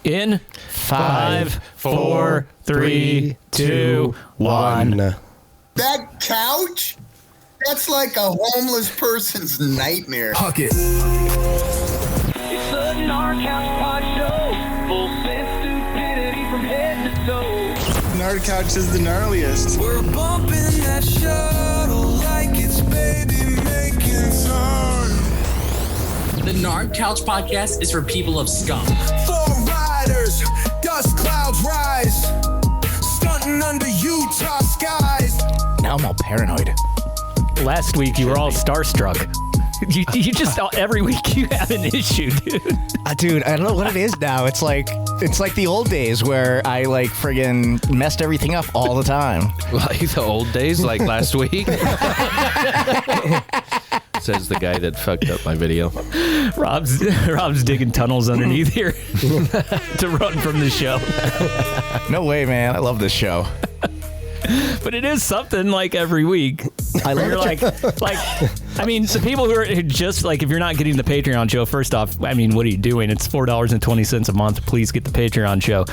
In 5, 4, 3, 2, 1. That couch? That's like a homeless person's nightmare. Huck it. It's the Gnar Couch Pod Show. Full sense stupidity from head to toe. Gnar Couch is the gnarliest. We're bumping that shuttle like it's baby making time. The Gnar Couch Podcast is for people of scum. Four riders, dust clouds rise, stunting under Utah skies. Now I'm all paranoid. Last week you were all starstruck. You just every week you have an issue, dude. Dude, I don't know what it is now. It's like the old days where I like friggin' messed everything up all the time. Like the old days, like last week. Says the guy that fucked up my video. Rob's digging tunnels underneath here to run from the show. No way, man. I love this show. But it is something like every week. I love like, I mean, the people who are just like, if you're not getting the Patreon show, first off, I mean, what are you doing? It's $4.20 a month. Please get the Patreon show.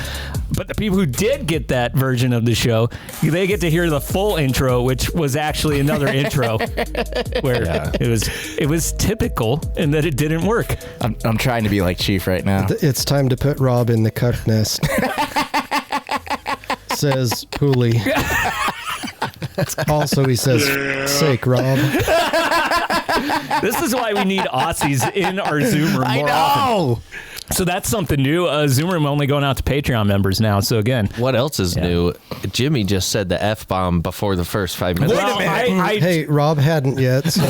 But the people who did get that version of the show, they get to hear the full intro, which was actually another intro where it was typical in that it didn't work. I'm trying to be like Chief right now. It's time to put Rob in the cuck nest. Says Pooley. Also, he says, "Sake, Rob." This is why we need Aussies in our Zoom room more often. So that's something new. Zoom room only going out to Patreon members now. So again, what else is new? Jimmy just said the F-bomb before the first 5 minutes. Wait a minute. Hey, Rob hadn't yet. So.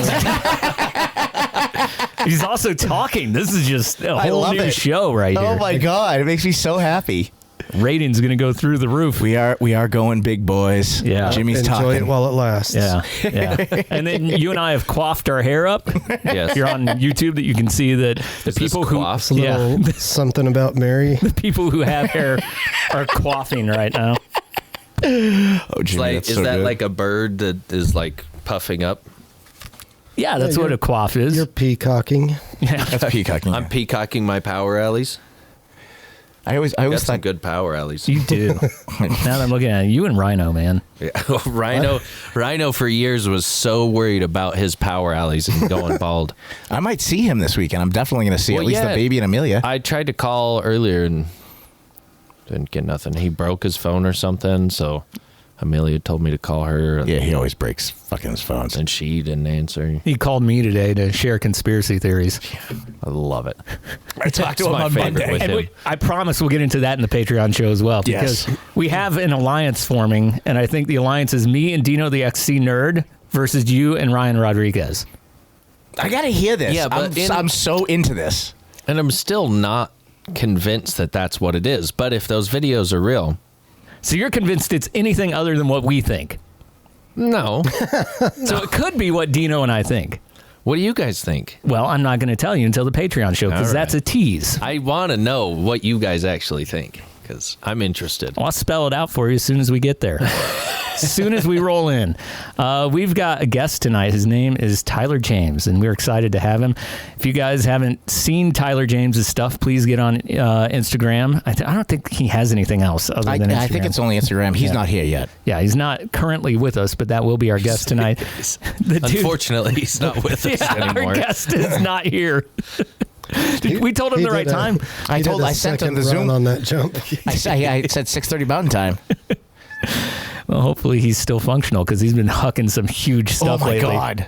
He's also talking. This is just a whole new show right here. Oh my God. It makes me so happy. Ratings going to go through the roof. We are going big, boys. Yeah. Jimmy's Enjoy talking. it while it lasts. Yeah. And then you and I have coiffed our hair up. Yes. You're on YouTube that you can see that the people who It's a little something about Mary. The people who have hair are coiffing right now. Oh, Jimmy, Like, that's is so that good. like a bird that is like puffing up? Yeah, that's what a coif is. You're peacocking. Yeah. That's peacocking. I'm peacocking my power alleys. I always Got some thought good power alleys. You do. Now that I'm looking at you and Rhino, man. Yeah. Rhino for years was so worried about his power alleys and going bald. I might see him this weekend. I'm definitely going to see at least the baby and Amelia. I tried to call earlier and didn't get nothing. He broke his phone or something, so Amelia told me to call her. And, yeah, he always breaks fucking his phones. and she didn't answer. He called me today to share conspiracy theories. I love it. I talked to It's him my on favorite Monday. with And him. I promise we'll get into that in the Patreon show as well. Because we have an alliance forming, and I think the alliance is me and Dino the XC nerd versus you and Ryan Rodriguez. I got to hear this. Yeah, but I'm so into this. And I'm still not convinced that that's what it is. But if those videos are real, So you're convinced it's anything other than what we think. no. So it could be what Dino and I think. What do you guys think? Well, I'm not going to tell you until the Patreon show because All right. that's a tease. I want to know what you guys actually think because I'm interested. I'll spell it out for you as soon as we get there. As soon as we roll in. We've got a guest tonight. His name is Tylor James, and we're excited to have him. If you guys haven't seen Tylor James's stuff, please get on Instagram. I don't think he has anything else other than Instagram. I think it's only Instagram. He's not here yet. Yeah, he's not currently with us, but that will be our guest tonight. The dude- Unfortunately, he's not with us anymore. Our guest is not here. We told him He the right did a- time. he did a I sent him second the Zoom. run on that jump. I said 6:30 Mountain Time. Well, hopefully he's still functional because he's been hucking some huge stuff Oh my lately. God.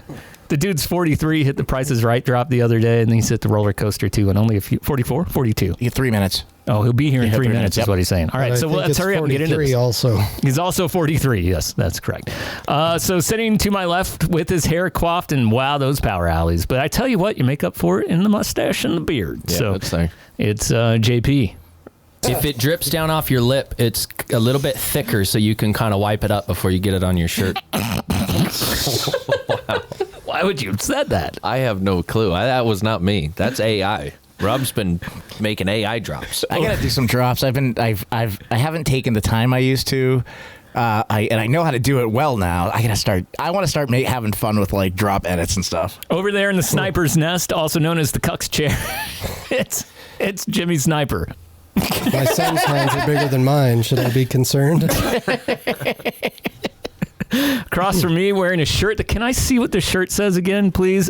The dude's 43, hit the Price is Right drop the other day, and then he's hit the roller coaster too, and only a few, 44, 42. You get 3 minutes. Oh, he'll be here in Yeah, 3 3 minutes minutes, is yep. what he's saying. All right, But so I think let's it's hurry up and get into 43 this. also. He's also 43. Yes, that's correct. So sitting to my left with his hair coiffed, and wow, those power alleys. But I tell you what, you make up for it in the mustache and the beard. Yeah, so that's there. it's JP. If it drips down off your lip, it's a little bit thicker, so you can kind of wipe it up before you get it on your shirt. Why would you have said that? I have no clue. That was not me. That's AI. Rob's been making AI drops. I gotta do some drops. I haven't taken the time I used to. I know how to do it well now. I want to start having fun with like drop edits and stuff. Over there in the sniper's nest, also known as the cuck's chair, it's Jimmy Sniper. My son's hands are bigger than mine. Should I be concerned? Across from me, wearing a shirt. Can I see what the shirt says again, please?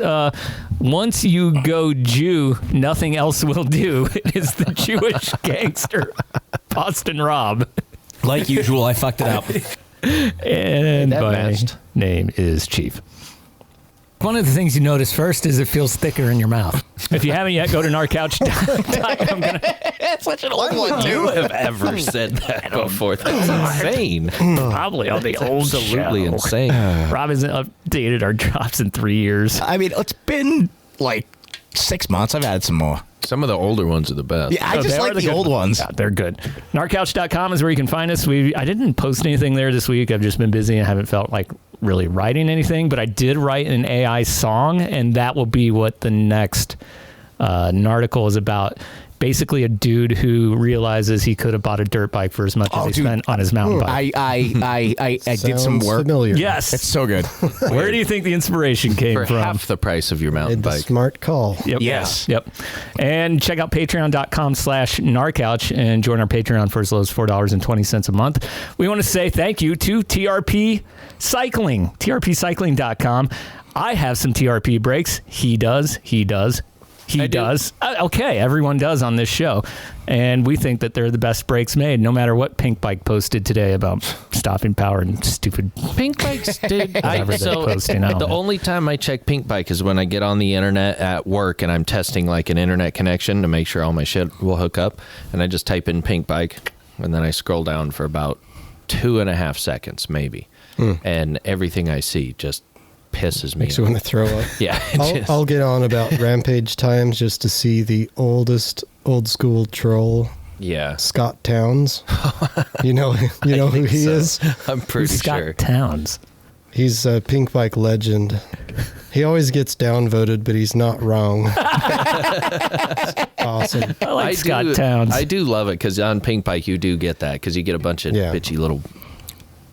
Once you go Jew, nothing else will do. It is the Jewish gangster, Boston Rob. Like usual, I fucked it up. And That my matched. name is Chief. One of the things you notice first is it feels thicker in your mouth. If you haven't yet, go to narcouch.com. That's such an old one, You have ever said that before? That's insane. Probably on the old Absolutely show. insane. Rob hasn't updated our drops in 3 years. I mean, it's been like 6 months. I've had some more. Some of the older ones are the best. Yeah, I Oh, just they are like the good old ones. Yeah, they're good. Narcouch.com is where you can find us. I didn't post anything there this week. I've just been busy and haven't felt like really writing anything, but I did write an AI song, and that will be what the next article is about. Basically, a dude who realizes he could have bought a dirt bike for as much as he spent on his mountain bike. I did some Sounds work. familiar. Yes. It's so good. Where do you think the inspiration came For from? half the price of your mountain Made the bike. smart call. Yep. Yes. Yep. And check out patreon.com/narcouch and join our Patreon for as low as $4.20 a month. We want to say thank you to TRP Cycling, trpcycling.com. I have some TRP brakes. He does. I do. does. Okay, everyone does on this show. And we think that they're the best brakes made, no matter what Pink Bike posted today about stopping power and stupid. Pink bikes, dude. Whatever they're posting, I don't The know. only time I check Pink Bike is when I get on the internet at work and I'm testing like an internet connection to make sure all my shit will hook up. And I just type in Pink Bike and then I scroll down for about 2.5 seconds, maybe. And everything I see just pisses me Makes you off. want to throw up. Yeah. I'll get on about Rampage Times just to see the oldest old school troll, Yeah. Scott Towns. You know who he is? I'm pretty Who's Scott sure. Towns? He's a Pink Bike legend. He always gets downvoted, but he's not wrong. Awesome. I like Scott Towns. I do love it because on Pink Bike you do get that because you get a bunch of Yeah. bitchy little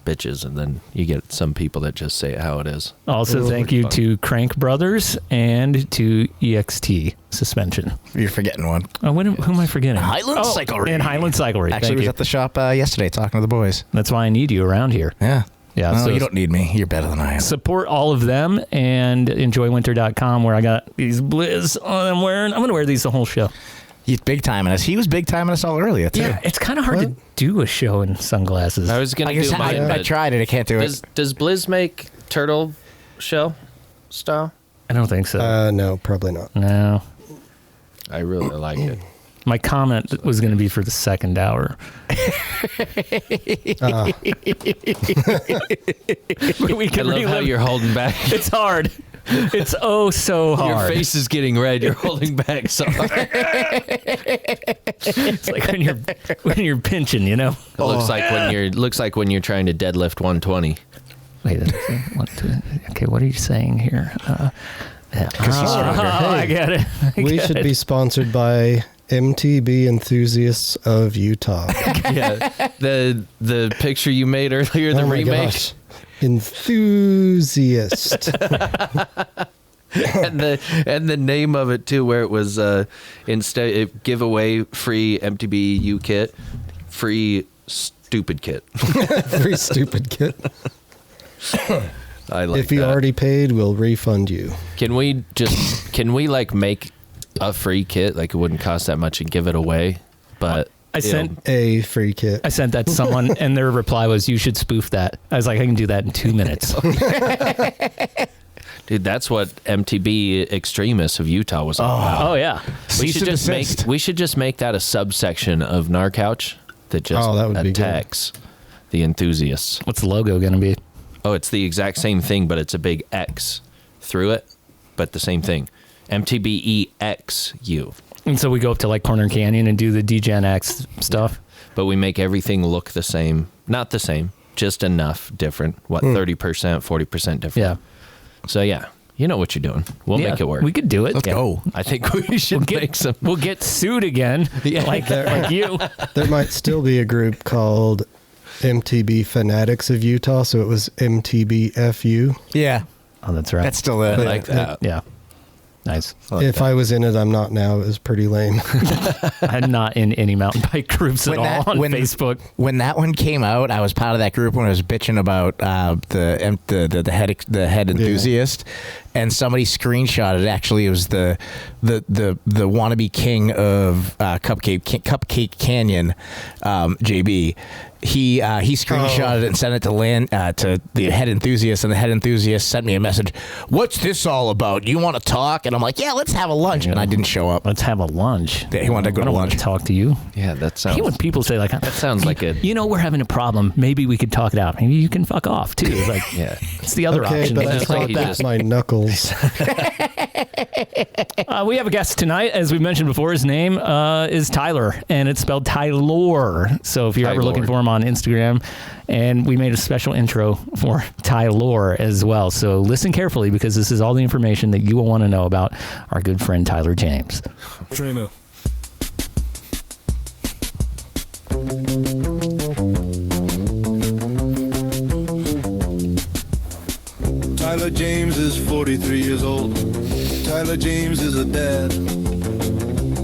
bitches and then you get some people that just say it how it is. Also, thank you to crankbrothers and to EXT Suspension. You're forgetting one. Oh, who am I forgetting? Hyland Cyclery. And Hyland Cyclery. Actually, Thank was you. at the shop yesterday talking to the boys. That's why I need you around here. Yeah. Yeah, No, so you don't need me. You're better than I am. support all of them and enjoywinter.com where I got these blizz I'm wearing. I'm going to wear these the whole show. He's big timing us. He was big timing us all earlier, too. Yeah, it's kind of hard to do a show in sunglasses. I was I gonna guess do mine, I but tried it. I can't do it. does Blizz make turtle shell style? I don't think so. No, probably not. No. I really like it. My comment was going to be for the second hour. We I can love how relive. you're holding back. It's hard. It's oh so hard. Your face is getting red. You're holding back so hard. It's like when you're pinching, you know. It looks like when you're trying to deadlift 120. Wait, okay, what are you saying here? I get it. We should be sponsored by MTB Enthusiasts of Utah. Yeah, the picture you made earlier, the Oh my remake, gosh. Enthusiast. and the name of it too, where it was instead give away free MTB U kit, free stupid kit. Free stupid kit. I like If you that. already paid, we'll refund you. Can we like make a free kit? Like it wouldn't cost that much and give it away, but I sent A free kit. I sent that to someone, and their reply was, "You should spoof that." I was like, "I can do that in 2 minutes." dude, that's what MTB Extremists of Utah was all about. Oh yeah, We Cease and desist. should just make that a subsection of Narcouch that just Oh, that would be good. attacks the enthusiasts. what's the logo gonna be? Oh, it's the exact same thing, but it's a big X through it, but the same thing. MTBEXU. And so we go up to like Corner Canyon and do the DGen X stuff. But we make everything look the same. Not the same, just enough different. What, 30%, 40% different? Yeah, So, yeah, you know what you're doing. We'll yeah, make it work. We could do it. Let's go. I think we should make some. We'll get sued again, like you. There might still be a group called MTB Fanatics of Utah, so it was MTBFU. Yeah. Oh, that's right. That's still it. I like that. Yeah. Nice. If I was in it, I'm not now. It was pretty lame. I'm not in any mountain bike groups at all on Facebook. When that one came out, I was part of that group when I was bitching about the head enthusiast, and somebody screenshotted. Actually, it was the wannabe king of Cupcake Canyon, JB. He screenshotted it and sent it to the head enthusiast, and the head enthusiast sent me a message. What's this all about? You want to talk? And I'm like, yeah, let's have a lunch. And I didn't show up. Let's have a lunch. Yeah, he wanted to go to lunch. Want to talk to you. Yeah, that sounds. I hate when people say like, that sounds like a. You know, we're having a problem. Maybe we could talk it out. Maybe you can fuck off too. It's like, Yeah. it's the other Okay, option. but I Just like thought he that's just- my knuckles. We have a guest tonight, as we mentioned before. His name is Tyler, and it's spelled Tylor. So if you're ever looking for him on Instagram, and we made a special intro for Tylor as well. So listen carefully, because this is all the information that you will want to know about our good friend Tylor James. Trainer. Tylor James is 43 years old. Tylor James is a dad.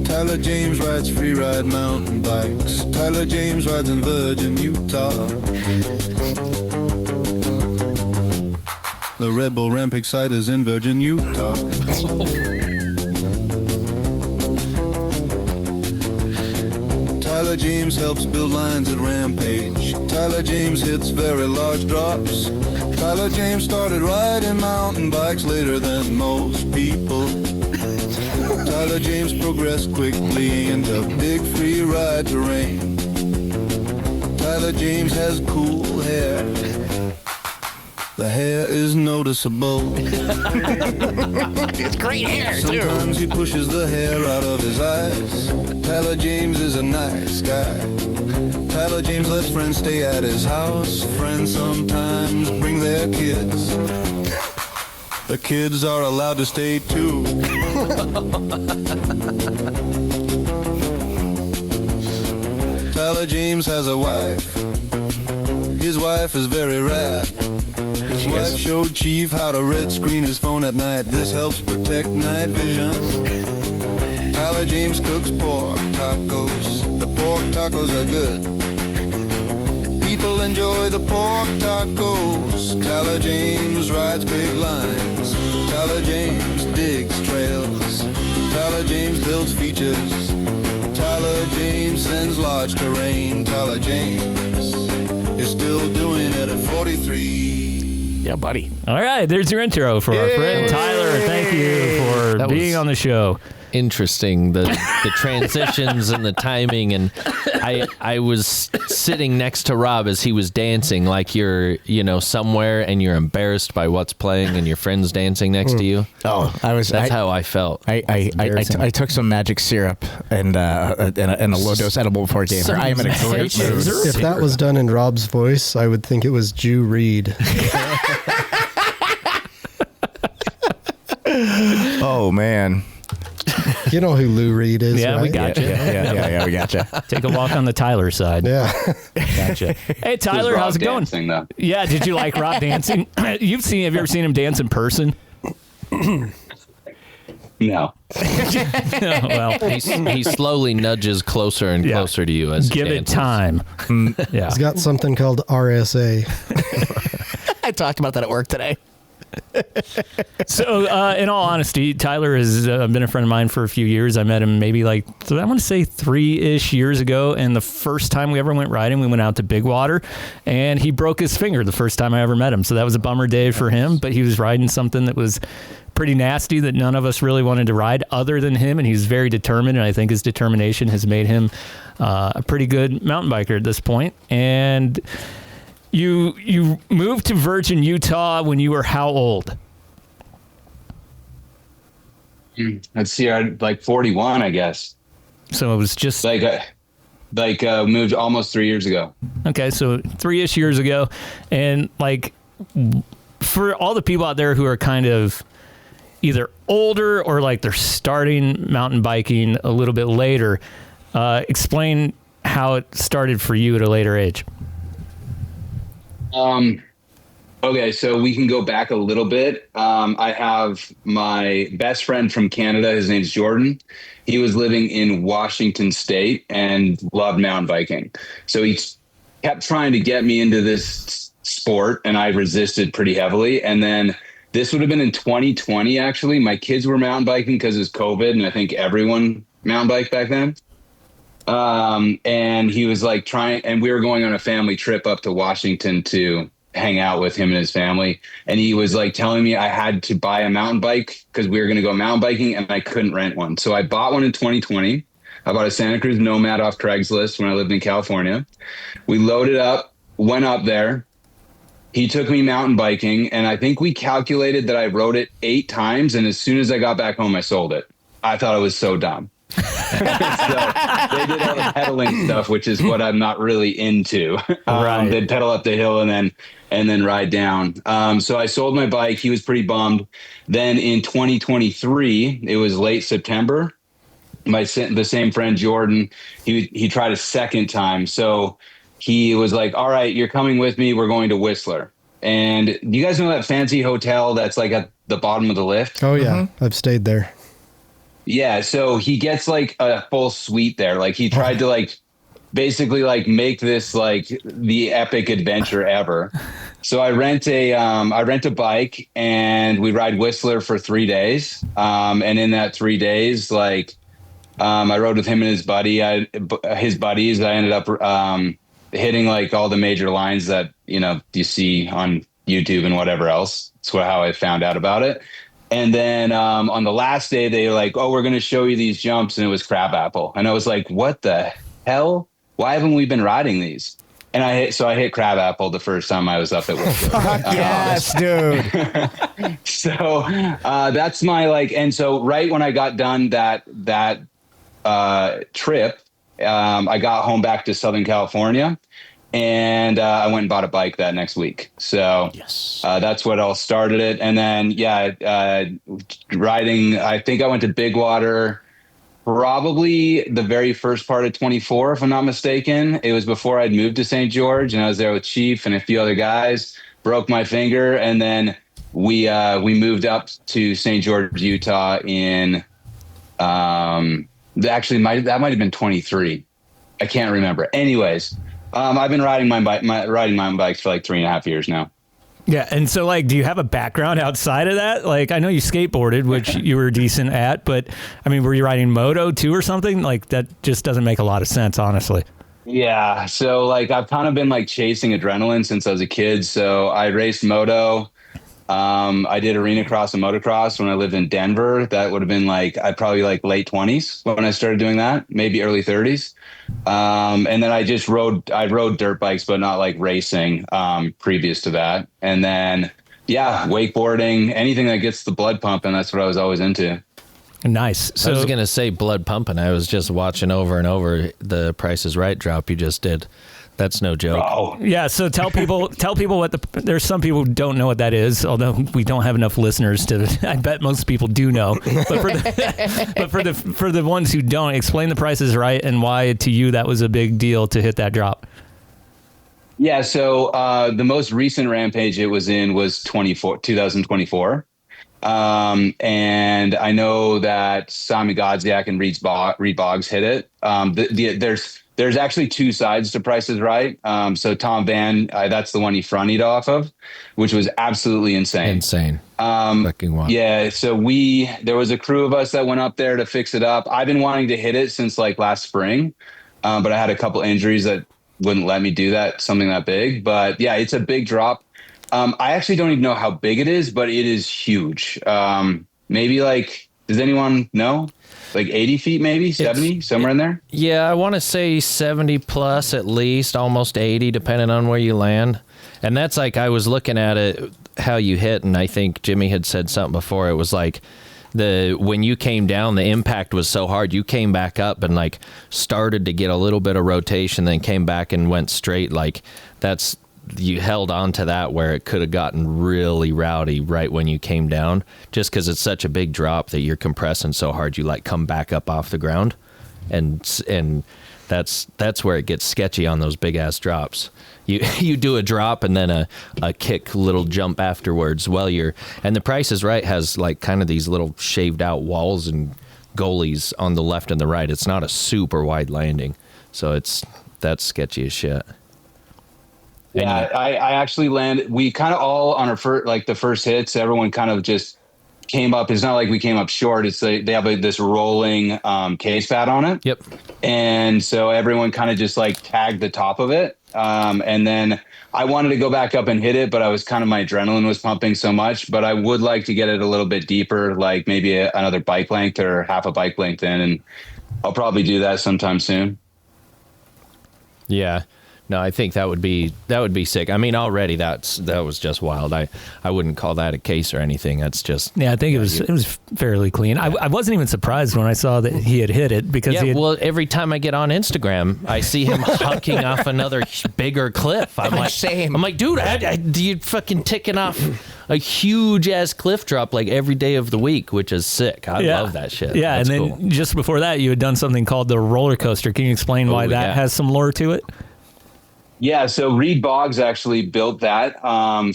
Tylor James rides free ride mountain bikes. Tylor James rides in Virgin, Utah. The Red Bull Rampage site is in Virgin, Utah. Tylor James helps build lines at Rampage. Tylor James hits very large drops. Tylor James started riding mountain bikes later than most people. Tylor James progressed quickly into big free ride terrain. Tylor James has cool hair. The hair is noticeable. It's great hair, too. Sometimes he pushes the hair out of his eyes. Tylor James is a nice guy. Tylor James lets friends stay at his house. Friends sometimes bring their kids. The kids are allowed to stay too. Tylor James has a wife. His wife is very rad. His wife showed Chief how to red screen his phone at night. This helps protect night vision. Tylor James cooks pork tacos. The pork tacos are good. People enjoy the pork tacos. Tylor James rides big lines. Tylor James digs trails. Tylor James builds features. Tylor James sends large terrain. Tylor James is still doing it at 43. Yeah, buddy. All right, there's your intro for our friend Tyler. Thank you for That being was- on the show. Interesting, the transitions and the timing, and I was sitting next to Rob as he was dancing, like you're somewhere and you're embarrassed by what's playing and your friend's dancing next to you. Oh, That's how I felt. I took some magic syrup and a low dose edible before I came here. I am in a great mood. If that was done in Rob's voice, I would think it was Jew Reed. Oh man. You know who Lou Reed is, Yeah, right? we got you. Yeah, we gotcha. Take a walk on the Tyler side. Yeah. Gotcha. Hey, Tyler, how's it going? Dancing, though. Yeah, did you like Rob dancing? Have you ever seen him dance in person? No. Well, He slowly nudges closer and closer to you as he give it dances. time. Yeah. He's got something called RSA. I talked about that at work today. So, in all honesty, Tyler has been a friend of mine for a few years. I met him maybe I want to say 3-ish years ago. And the first time we ever went riding, we went out to Big Water, and he broke his finger the first time I ever met him. So that was a bummer day for him. But he was riding something that was pretty nasty that none of us really wanted to ride other than him. And he's very determined. And I think his determination has made him a pretty good mountain biker at this point. And You moved to Virgin, Utah when you were how old? Let's see, I'm like 41, I guess. So it was just moved almost 3 years ago. okay. So 3-ish years ago, and like for all the people out there who are kind of either older or like they're starting mountain biking a little bit later, explain how it started for you at a later age. Okay, so we can go back a little bit. I have my best friend from Canada. His name's Jordan. He was living in Washington State and loved mountain biking. So he kept trying to get me into this sport, and I resisted pretty heavily. And then this would have been in 2020, actually. My kids were mountain biking because it was COVID, and I think everyone mountain biked back then. And he was like trying, and we were going on a family trip up to Washington to hang out with him and his family. And he was like telling me I had to buy a mountain bike because we were going to go mountain biking, and I couldn't rent one. So I bought one in 2020. I bought a Santa Cruz Nomad off Craigslist when I lived in California. We loaded up, went up there. He took me mountain biking, and I think we calculated that I rode it 8 times. And as soon as I got back home, I sold it. I thought it was so dumb. So they did all the pedaling stuff, which is what I'm not really into. Right. They'd pedal up the hill and then ride down. So I sold my bike. He was pretty bummed. Then in 2023, it was late September. The same friend Jordan, he tried a second time. So he was like, "All right, you're coming with me. We're going to Whistler." And do you guys know that fancy hotel that's like at the bottom of the lift? Oh yeah, I've stayed there. Yeah, so he gets like a full suite there. Like he tried to like basically like make this like the epic adventure ever. So I rent a bike, and we ride Whistler for 3 days. And in that 3 days, like I rode with him and his buddies. I ended up hitting like all the major lines that you see on YouTube and whatever else. That's how I found out about it. And then on the last day, they were like, "Oh, we're going to show you these jumps." And it was Crabapple. And I was like, what the hell? Why haven't we been riding these? And I hit Crabapple the first time I was up at Whistler. Yes, dude. So that's my like. And so right when I got done that trip, I got home back to Southern California. And I went and bought a bike that next week. So that's what all started it. And then, riding, I think I went to Big Water probably the very first part of 24, if I'm not mistaken. It was before I'd moved to St. George, and I was there with Chief and a few other guys, broke my finger. And then we moved up to St. George, Utah in, that might have been 23. I can't remember. Anyways. I've been riding riding mountain bikes for like 3.5 years now. Yeah, and so like, do you have a background outside of that? Like, I know you skateboarded, which you were decent at, but I mean, were you riding moto too or something? Like, that just doesn't make a lot of sense, honestly. Yeah, so like I've kind of been like chasing adrenaline since I was a kid. So I raced moto. I did arena cross and motocross when I lived in Denver. That would have been like, I'd probably like late 20s when I started doing that, maybe early 30s. And then I rode dirt bikes, but not like racing, previous to that. And then, wakeboarding, anything that gets the blood pumping. That's what I was always into. Nice. So I was going to say blood pumping. I was just watching over and over the Price is Right drop you just did. That's no joke. Oh. Yeah, so tell people there's some people who don't know what that is, although we don't have enough listeners to, I bet most people do know. But for the ones who don't, explain the Price is Right and why to you that was a big deal to hit that drop. Yeah, so the most recent rampage it was in was 2024. And I know that Sami Godziak and Reed Boggs hit it. There's actually 2 sides to Price is Right. So Tom Van, that's the one he fronted off of, which was absolutely insane. Fucking wild. Yeah. So there was a crew of us that went up there to fix it up. I've been wanting to hit it since like last spring. But I had a couple injuries that wouldn't let me do something that big. But yeah, it's a big drop. I actually don't even know how big it is, but it is huge. Maybe like, does anyone know? Like 80 feet, maybe 70, somewhere in there. Yeah, I want to say 70 plus at least, almost 80, depending on where you land. And that's like, I was looking at it, how you hit, and I think Jimmy had said something before. It was like when you came down, the impact was so hard. You came back up and like started to get a little bit of rotation, then came back and went straight. Like you held on to that where it could have gotten really rowdy right when you came down, just because it's such a big drop that you're compressing so hard you like come back up off the ground, and That's where it gets sketchy on those big ass drops. You do a drop and then a kick little jump afterwards. And the Price is Right has like kind of these little shaved out walls and goalies on the left and the right. It's not a super wide landing, so that's sketchy as shit. Yeah, I actually landed. We kind of all on our the first hits. Everyone kind of just came up. It's not like we came up short. It's they have this rolling case pad on it. Yep. And so everyone kind of just like tagged the top of it. And then I wanted to go back up and hit it, but I was my adrenaline was pumping so much. But I would like to get it a little bit deeper, like maybe another bike length or half a bike length in, and I'll probably do that sometime soon. Yeah. No, I think that would be sick. I mean, already that was just wild. I wouldn't call that a case or anything. That's just I think it was fairly clean. I wasn't even surprised when I saw that he had hit it because well, every time I get on Instagram, I see him hucking off another bigger cliff. I'm like, same. I'm like, dude, you fucking ticking off a huge ass cliff drop like every day of the week, which is sick. I love that shit. Yeah, That's and then cool. just before that, you had done something called the roller coaster. Can you explain why that has some lore to it? Yeah, so Reed Boggs actually built that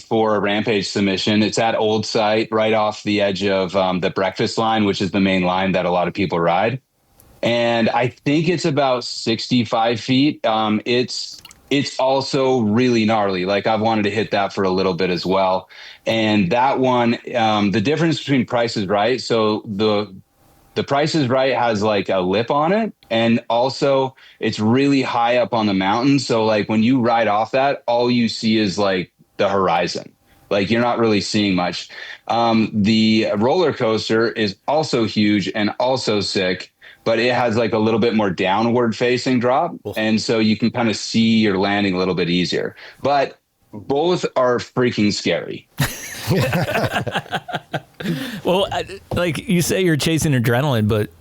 for a Rampage submission. It's at Old Site, right off the edge of the Breakfast Line, which is the main line that a lot of people ride. And I think it's about 65 feet. It's also really gnarly. Like I've wanted to hit that for a little bit as well. And that one, the difference between Price is Right. So the Price is Right has like a lip on it, and also it's really high up on the mountain. So like when you ride off that, all you see is like the horizon. Like you're not really seeing much. The roller coaster is also huge and also sick, but it has like a little bit more downward facing drop. And so you can kind of see your landing a little bit easier, but both are freaking scary. Well, like you say, you're chasing adrenaline, but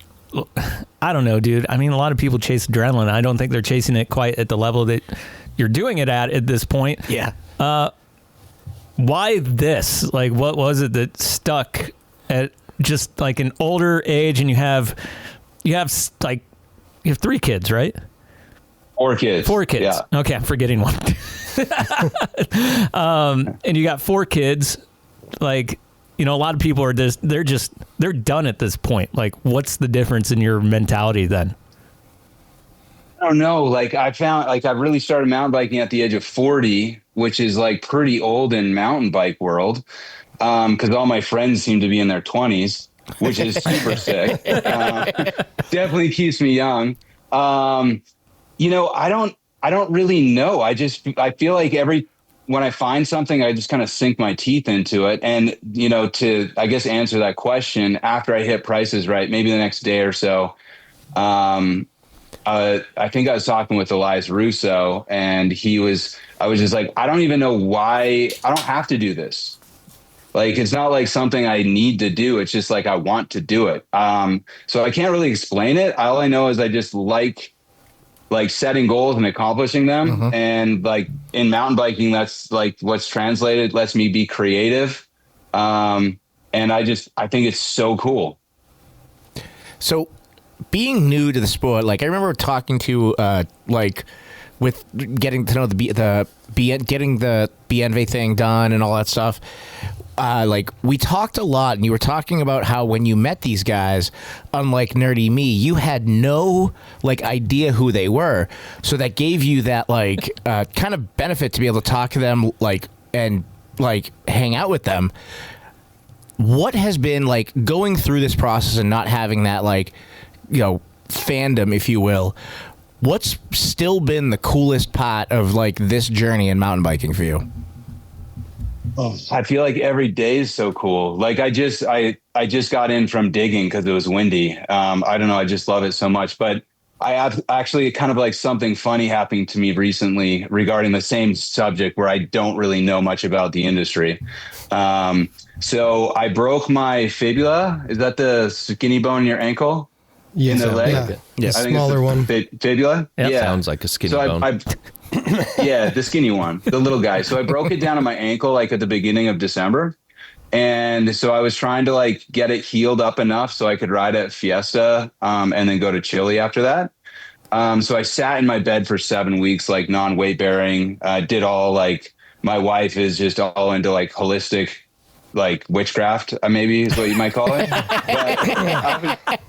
I don't know, dude. I mean, a lot of people chase adrenaline. I don't think they're chasing it quite at the level that you're doing it at this point. Yeah. Why this? Like, what was it that stuck at just like an older age? And you have 3 kids, right? 4 kids. 4 kids. Yeah. Okay, I'm forgetting one. And you got 4 kids. Like, you know, a lot of people are they're done at this point. Like, what's the difference in your mentality then? I don't know. Like I found, like I really started mountain biking at the age of 40, which is like pretty old in mountain bike world. Cause all my friends seem to be in their 20s, which is super sick. Definitely keeps me young. You know, I don't really know. I feel like when I find something, I just kind of sink my teeth into it. And, you know, to, I guess, answer that question, after I hit Price is Right, maybe the next day or so, I think I was talking with Elias Russo, and I was just like, I don't even know why. I don't have to do this. Like, it's not like something I need to do. It's just like, I want to do it. So I can't really explain it. All I know is I just like setting goals and accomplishing them. Mm-hmm. And like in mountain biking, that's like what's translated, lets me be creative. And I think it's so cool. So being new to the sport, like I remember talking to, with getting to know getting the BNV thing done and all that stuff. Like we talked a lot, and you were talking about how when you met these guys, unlike Nerdy Me, you had no like idea who they were. So that gave you that like kind of benefit to be able to talk to them and hang out with them. What has been like going through this process and not having that fandom, if you will? What's still been the coolest part of like this journey in mountain biking for you? I feel like every day is so cool. Like I just got in from digging because it was windy. I don't know. I just love it so much. But I have actually kind of like something funny happening to me recently regarding the same subject where I don't really know much about the industry. So I broke my fibula. Is that the skinny bone in your ankle? Yes, in the leg? Yeah, smaller one. Fibula? Yep. Yeah. Sounds like a skinny bone. Yeah, the skinny one, the little guy. So I broke it down on my ankle like at the beginning of December. And so I was trying to like get it healed up enough so I could ride at Fiesta and then go to Chile after that. So I sat in my bed for 7 weeks, like non-weight bearing, did all like, my wife is just all into like holistic, like witchcraft, maybe is what you might call it. But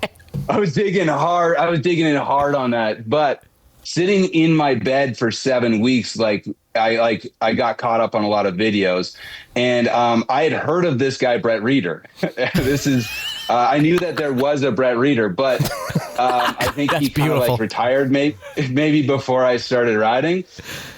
I was digging hard. I was digging in hard on that, but sitting in my bed for 7 weeks, I got caught up on a lot of videos, and I had heard of this guy, Brett Reeder. This is, I knew that there was a Brett Reeder, but I think he kind of like retired maybe before I started riding.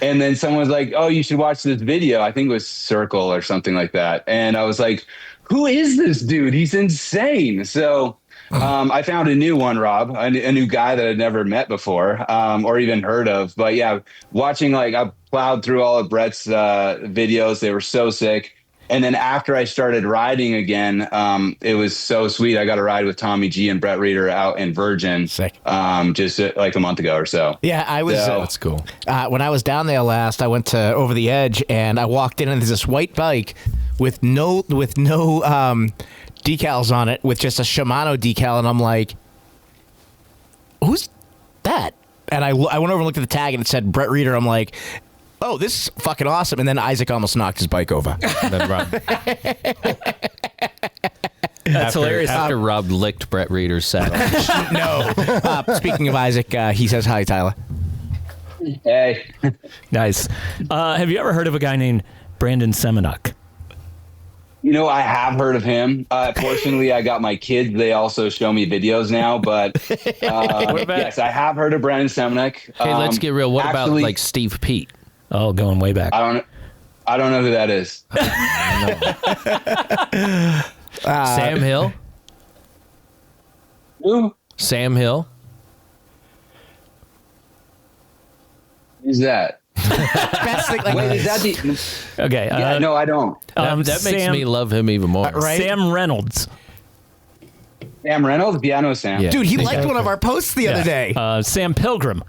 And then someone was like, oh, you should watch this video. I think it was Circle or something like that. And I was like, who is this dude? He's insane. So I found a new one, Rob, a new guy that I'd never met before or even heard of. But yeah, watching, like, I plowed through all of Brett's videos. They were so sick. And then after I started riding again, it was so sweet. I got a ride with Tommy G and Brett Reeder out in Virgin just like a month ago or so. Yeah, I was. That's cool. When I was down there last, I went to Over the Edge, and I walked in, and there's this white bike with no decals on it, with just a Shimano decal, and I'm like, who's that? And I went over and looked at the tag, and it said Brett Reeder. I'm like, oh, this is fucking awesome. And then Isaac almost knocked his bike over. That's hilarious. After Rob licked Brett Reeder's saddle. No. Speaking of Isaac, he says hi, Tyler. Hey. Nice. Have you ever heard of a guy named Brandon Semenuk? You know, I have heard of him. Fortunately, I got my kids. They also show me videos now. But yes, I have heard of Brandon Semenuk. Hey, let's get real. What about like Steve Pete? Oh, going way back. I don't know who that is. Sam Hill? Who? Sam Hill? Who's that? Wait, is that the... Okay. Yeah, no, I don't. That makes me love him even more. Right? Sam Reynolds. Sam Reynolds? Yeah, I know Sam. Yeah. Dude, he liked one of our posts the other day. Sam Pilgrim.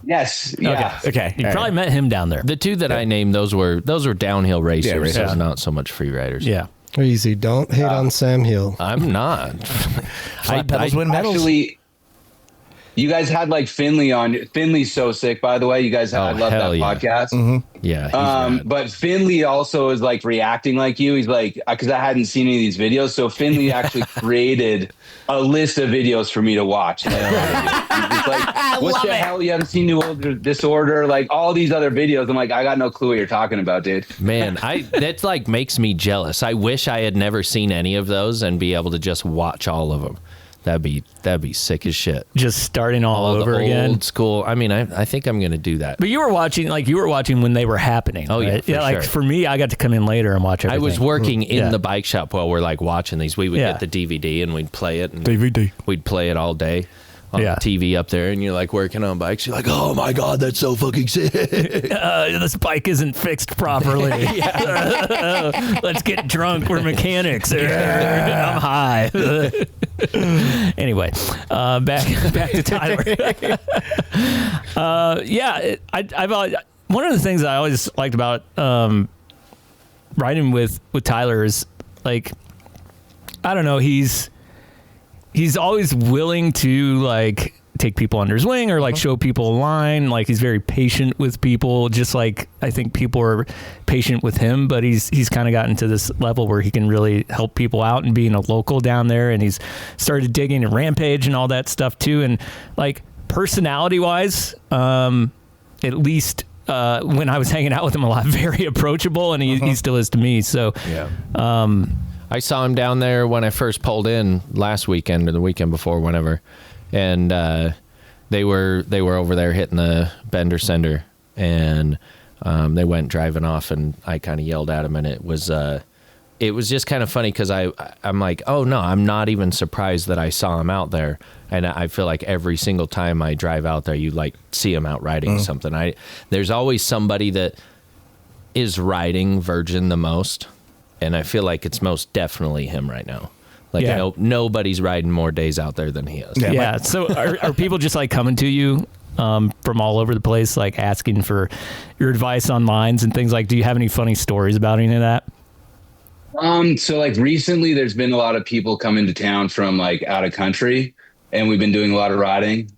Yes. Yeah. Okay. You probably met him down there. The two that I named, those were downhill racers. Those not so much free riders. Yeah. Easy. Don't hate on Sam Hill. I'm not. Flat pedals win medals. Actually, you guys had like Finley on. Finley's so sick, by the way. You guys, I love that podcast. Mm-hmm. Yeah. But Finley also is like reacting like you. He's like, because I hadn't seen any of these videos. So Finley actually created a list of videos for me to watch. He's like, what the hell? You haven't seen New World Disorder? Like all these other videos. I'm like, I got no clue what you're talking about, dude. Man, that's like makes me jealous. I wish I had never seen any of those and be able to just watch all of them. That'd be sick as shit. Just starting all over again. Old school. I mean, I think I'm going to do that. But you were watching when they were happening. Oh, right? yeah, like for me, I got to come in later and watch everything. I was working in the bike shop while we're like watching these. We would get the DVD and we'd play it. And we'd play it all day on the TV up there. And you're like working on bikes. You're like, oh my God, that's so fucking sick. This bike isn't fixed properly. Let's get drunk. We're mechanics. I'm high. Anyway, back to Tyler. I've one of the things I always liked about riding with Tyler is, like, I don't know, he's always willing to like take people under his wing or like show people a line. Like he's very patient with people, just like I think people are patient with him, but he's kind of gotten to this level where he can really help people out and being a local down there. And he's started digging in Rampage and all that stuff too. And like personality wise, at least when I was hanging out with him a lot, very approachable, and he still is to me. So I saw him down there when I first pulled in last weekend or the weekend before, whenever, and they were over there hitting the bender sender, and they went driving off, and I kind of yelled at him, and it was just kind of funny because I'm like, oh no, I'm not even surprised that I saw him out there, and I feel like every single time I drive out there, you like see him out riding something. There's always somebody that is riding Virgin the most. And I feel like it's most definitely him right now. Like, nobody's riding more days out there than he is. Yeah. So are people just like coming to you from all over the place, like asking for your advice on lines and things? Like, do you have any funny stories about any of that? So like recently there's been a lot of people coming to town from like out of country. and we've been doing a lot of riding,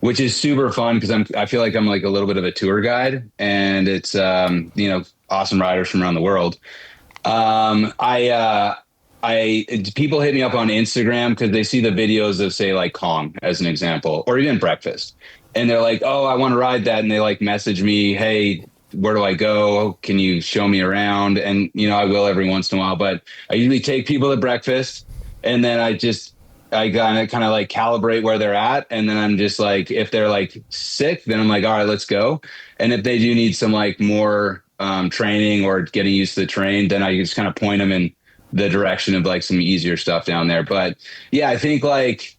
which is super fun because I feel like I'm like a little bit of a tour guide, and it's awesome riders from around the world. People hit me up on Instagram because they see the videos of, say, like Kong as an example, or even Breakfast, and they're like, "Oh, I want to ride that," and they like message me, "Hey, where do I go? Can you show me around?" And I will every once in a while, but I usually take people to Breakfast, and then I kind of like calibrate where they're at, and then I'm just like, if they're like sick, then I'm like, all right, let's go. And if they do need some like more training or getting used to the terrain, then I just kind of point them in the direction of like some easier stuff down there. But yeah, I think like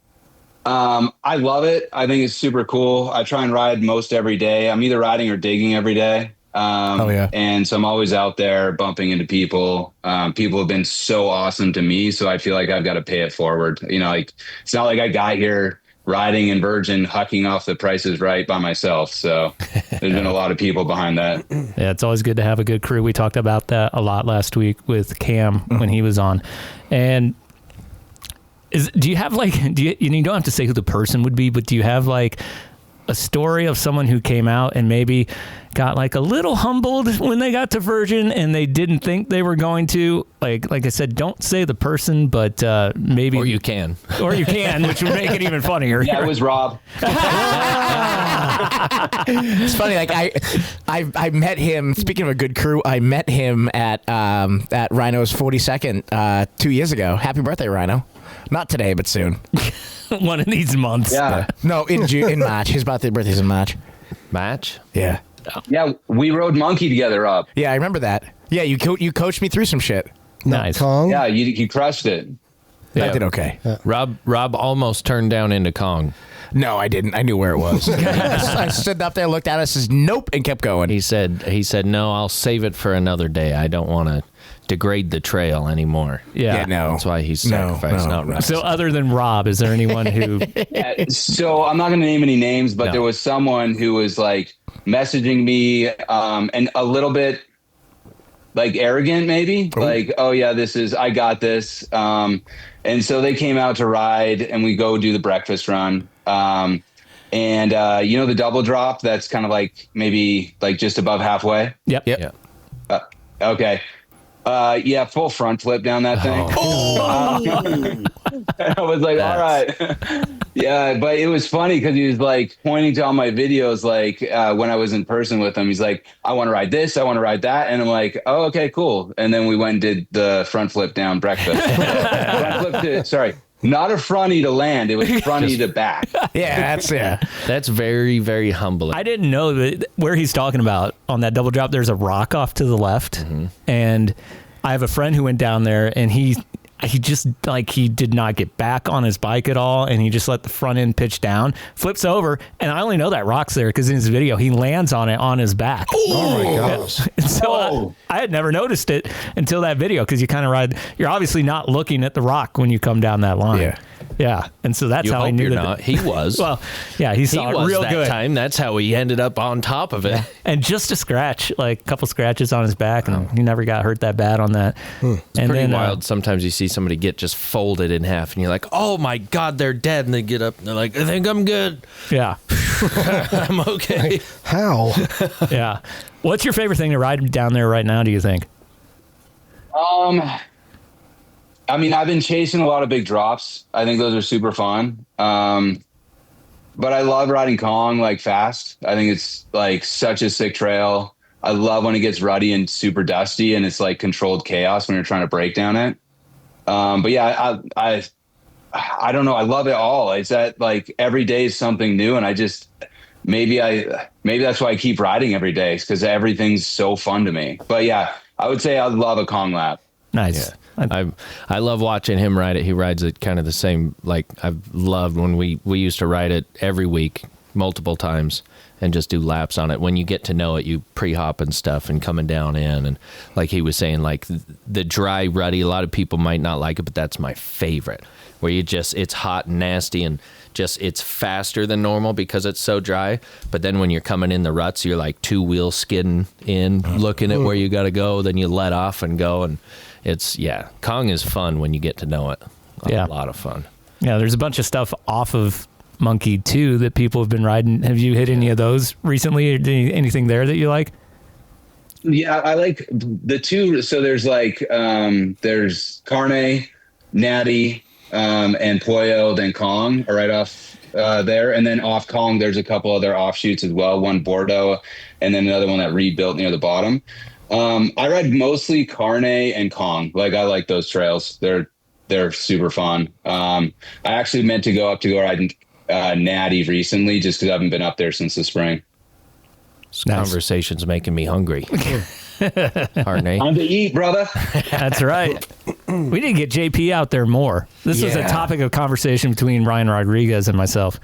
I love it. I think it's super cool. I try and ride most every day. I'm either riding or digging every day. And so I'm always out there bumping into people. People have been so awesome to me, so I feel like I've got to pay it forward. Like it's not like I got here riding in Virgin, hucking off the Price is Right by myself. So there's been a lot of people behind that. Yeah, it's always good to have a good crew. We talked about that a lot last week with Cam when he was on. And do you have like, you don't have to say who the person would be, but do you have like a story of someone who came out and maybe got like a little humbled when they got to Virgin and they didn't think they were going to, like I said, don't say the person, but maybe, or you can, which would make it even funnier. Yeah, it was Rob. It's funny. Like I met him. Speaking of a good crew, I met him at Rhino's 42nd 2 years ago. Happy birthday, Rhino! Not today, but soon. One of these months. Yeah. No, in March. His birthday's in March. Match? Yeah. Yeah, we rode Monkey together, Rob. Yeah, I remember that. Yeah, you coached me through some shit. Nice. Kong? Yeah, you crushed it. Yeah. I did okay. Rob almost turned down into Kong. No, I didn't. I knew where it was. I stood up there, looked at us, says nope, and kept going. He said, no, I'll save it for another day. I don't want to degrade the trail anymore. Yeah, no. That's why he's sacrificed. Not right. So other than Rob, is there anyone who... So I'm not going to name any names, but there was someone who was like messaging me and a little bit like arrogant, maybe like, oh yeah, I got this. And so they came out to ride and we go do the breakfast run. And the double drop, that's kind of like maybe like just above halfway. Yep. Okay. Full front flip down that thing. I was like, all right. Yeah, but it was funny because he was like pointing to all my videos, like when I was in person with him. He's like, I want to ride this, I want to ride that. And I'm like, oh, okay, cool. And then we went and did the front flip down breakfast. Not a fronty to land. It was fronty to back. That's very, very humbling. I didn't know that where he's talking about on that double drop, there's a rock off to the left. Mm-hmm. And I have a friend who went down there and he just like, he did not get back on his bike at all. And he just let the front end pitch down, flips over. And I only know that rock's there because in his video, he lands on it on his back. Oh my gosh. And so I had never noticed it until that video because you kind of ride, you're obviously not looking at the rock when you come down that line. Yeah. And so that's how I knew that. He was. Well, yeah, he saw it real that good. Time. That's how he ended up on top of it. Yeah. And just a scratch, like a couple scratches on his back, and he never got hurt that bad on that. It's pretty wild. Sometimes you see somebody get just folded in half, and you're like, oh my God, they're dead. And they get up, and they're like, I think I'm good. Yeah. I'm okay. How? Yeah. What's your favorite thing to ride down there right now, do you think? I mean, I've been chasing a lot of big drops. I think those are super fun. But I love riding Kong like fast. I think it's like such a sick trail. I love when it gets ruddy and super dusty and it's like controlled chaos when you're trying to break down it. But yeah, I don't know. I love it all. It's that like every day is something new. And I just, maybe that's why I keep riding every day, because everything's so fun to me. But yeah, I would say I love a Kong lap. Nice. Yeah. I love watching him ride it. He rides it kind of the same. Like I've loved when we used to ride it every week, multiple times, and just do laps on it. When you get to know it, you pre-hop and stuff and coming down in. And like he was saying, like the dry, ruddy, a lot of people might not like it, but that's my favorite. Where it's hot and nasty and just it's faster than normal because it's so dry. But then when you're coming in the ruts, you're like two wheels skidding in, looking at where you got to go. Then you let off and go. And Kong is fun when you get to know it. A lot of fun. Yeah, there's a bunch of stuff off of Monkey too that people have been riding. Have you hit any of those recently? Or anything there that you like? Yeah, I like the two. So there's like there's Carne, Natty, and Pollo, then Kong are right off there, and then off Kong there's a couple other offshoots as well. One Bordeaux, and then another one that rebuilt near the bottom. I ride mostly Carne and Kong. Like I like those trails. They're super fun. I actually meant to go ride Natty recently, just because I haven't been up there since the spring. This conversation's making me hungry. Carne. Time to eat, brother. That's right. We need to get JP out there more. This was a topic of conversation between Ryan Rodriguez and myself.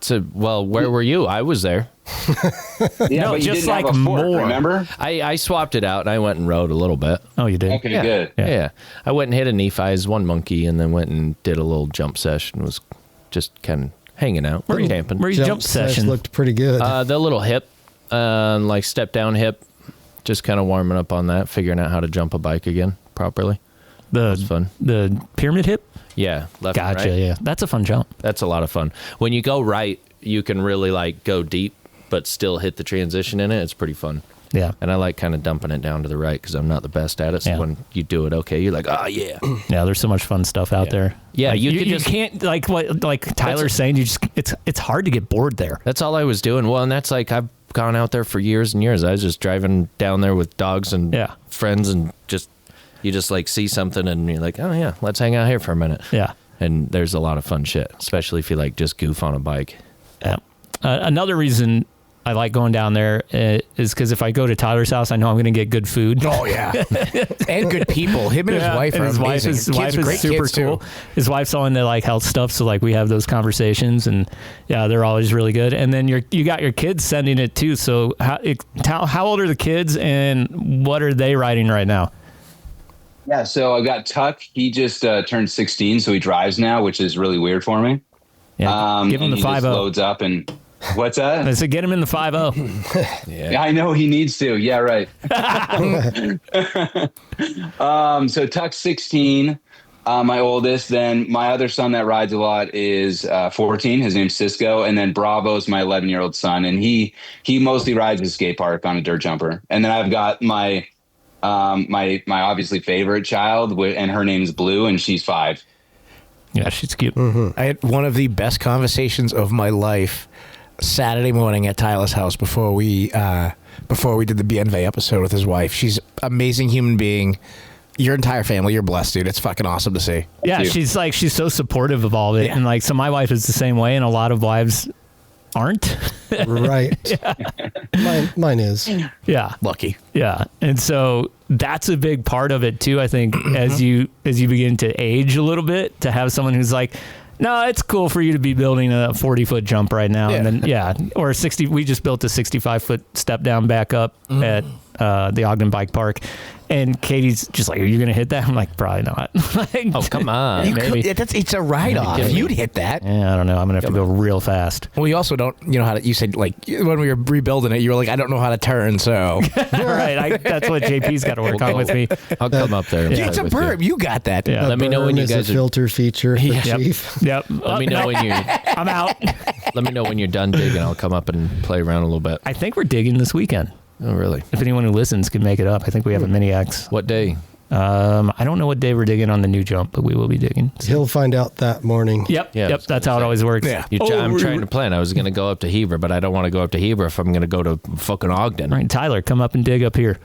So, well, where were you? I was there. Yeah, no, but you just didn't like have a fork, more. remember? I swapped it out and I went and rode a little bit. Oh, you did? Okay, good. Yeah. I went and hit a Nephi's, one monkey, and then went and did a little jump session. Was just kind of hanging out, camping. Where you jump session looked pretty good. The little hip, like step down hip, just kind of warming up on that, figuring out how to jump a bike again properly. That was fun. The pyramid hip? Yeah, left Gotcha, and right. yeah. That's a fun jump. That's a lot of fun. When you go right, you can really like go deep, but still hit the transition in it. It's pretty fun. Yeah. And I like kind of dumping it down to the right because I'm not the best at it. So when you do it okay, you're like, oh, yeah. Yeah, there's so much fun stuff out there. Yeah, like, you can't, like what like Tyler's saying, it's hard to get bored there. That's all I was doing. Well, and that's like, I've gone out there for years and years. I was just driving down there with dogs and friends, and you just like see something and you're like, oh yeah, let's hang out here for a minute. Yeah. And there's a lot of fun shit, especially if you like just goof on a bike. Yeah. Another reason I like going down there is because if I go to Tyler's house, I know I'm going to get good food. Oh yeah, and good people. Him and his wife are amazing. His wife is super cool. Too. His wife's all into like health stuff, so like we have those conversations, and yeah, they're always really good. And then you got your kids sending it too. So how old are the kids, and what are they riding right now? Yeah, so I got Tuck. He just turned 16, so he drives now, which is really weird for me. Yeah, give him the 5.0. Loads up and what's that? I said get him in the 5.0. Yeah, I know he needs to. Yeah, right. So Tuck's 16, my oldest. Then my other son that rides a lot is 14. His name's Cisco, and then Bravo's my 11-year-old son, and he mostly rides a skate park on a dirt jumper. And then I've got my obviously favorite child, and her name's Blue, and she's 5. Yeah, she's cute. Mm-hmm. I had one of the best conversations of my life Saturday morning at Tyler's house before we did the Bienve episode with his wife. She's an amazing human being. Your entire family, you're blessed, dude. It's fucking awesome to see. Yeah, she's so supportive of all of it. Yeah. And like, so my wife is the same way, and a lot of wives aren't. Right. Mine is. Yeah. Lucky. Yeah. And so that's a big part of it too, I think, as you begin to age a little bit, to have someone who's like, no, it's cool for you to be building a 40-foot jump right now. Yeah. And then, or a 60, we just built a 65-foot step down back up at the Ogden Bike Park. And Katie's just like, are you going to hit that? I'm like, probably not. Like, oh, come on. Maybe. It's a write-off. You'd hit that. Yeah, I don't know. I'm going to have to go real fast. Well, you also don't, how to, you said, like, when we were rebuilding it, you were like, I don't know how to turn, so. Right. That's what JP's got to work on with me. I'll come up there. Yeah, it's a perm. You got that. Yeah. Let me know when you guys are. Filter feature for Chief. Yep. Let me know when you're. I'm out. Let me know when you're done digging. I'll come up and play around a little bit. I think we're digging this weekend. Oh, really? If anyone who listens can make it up, I think we have a mini X. What day? I don't know what day we're digging on the new jump, but we will be digging. He'll find out that morning. Yep. That's how it always works. Yeah. I'm trying to plan. I was going to go up to Heber, but I don't want to go up to Heber if I'm going to go to fucking Ogden. Right, Tyler, come up and dig up here.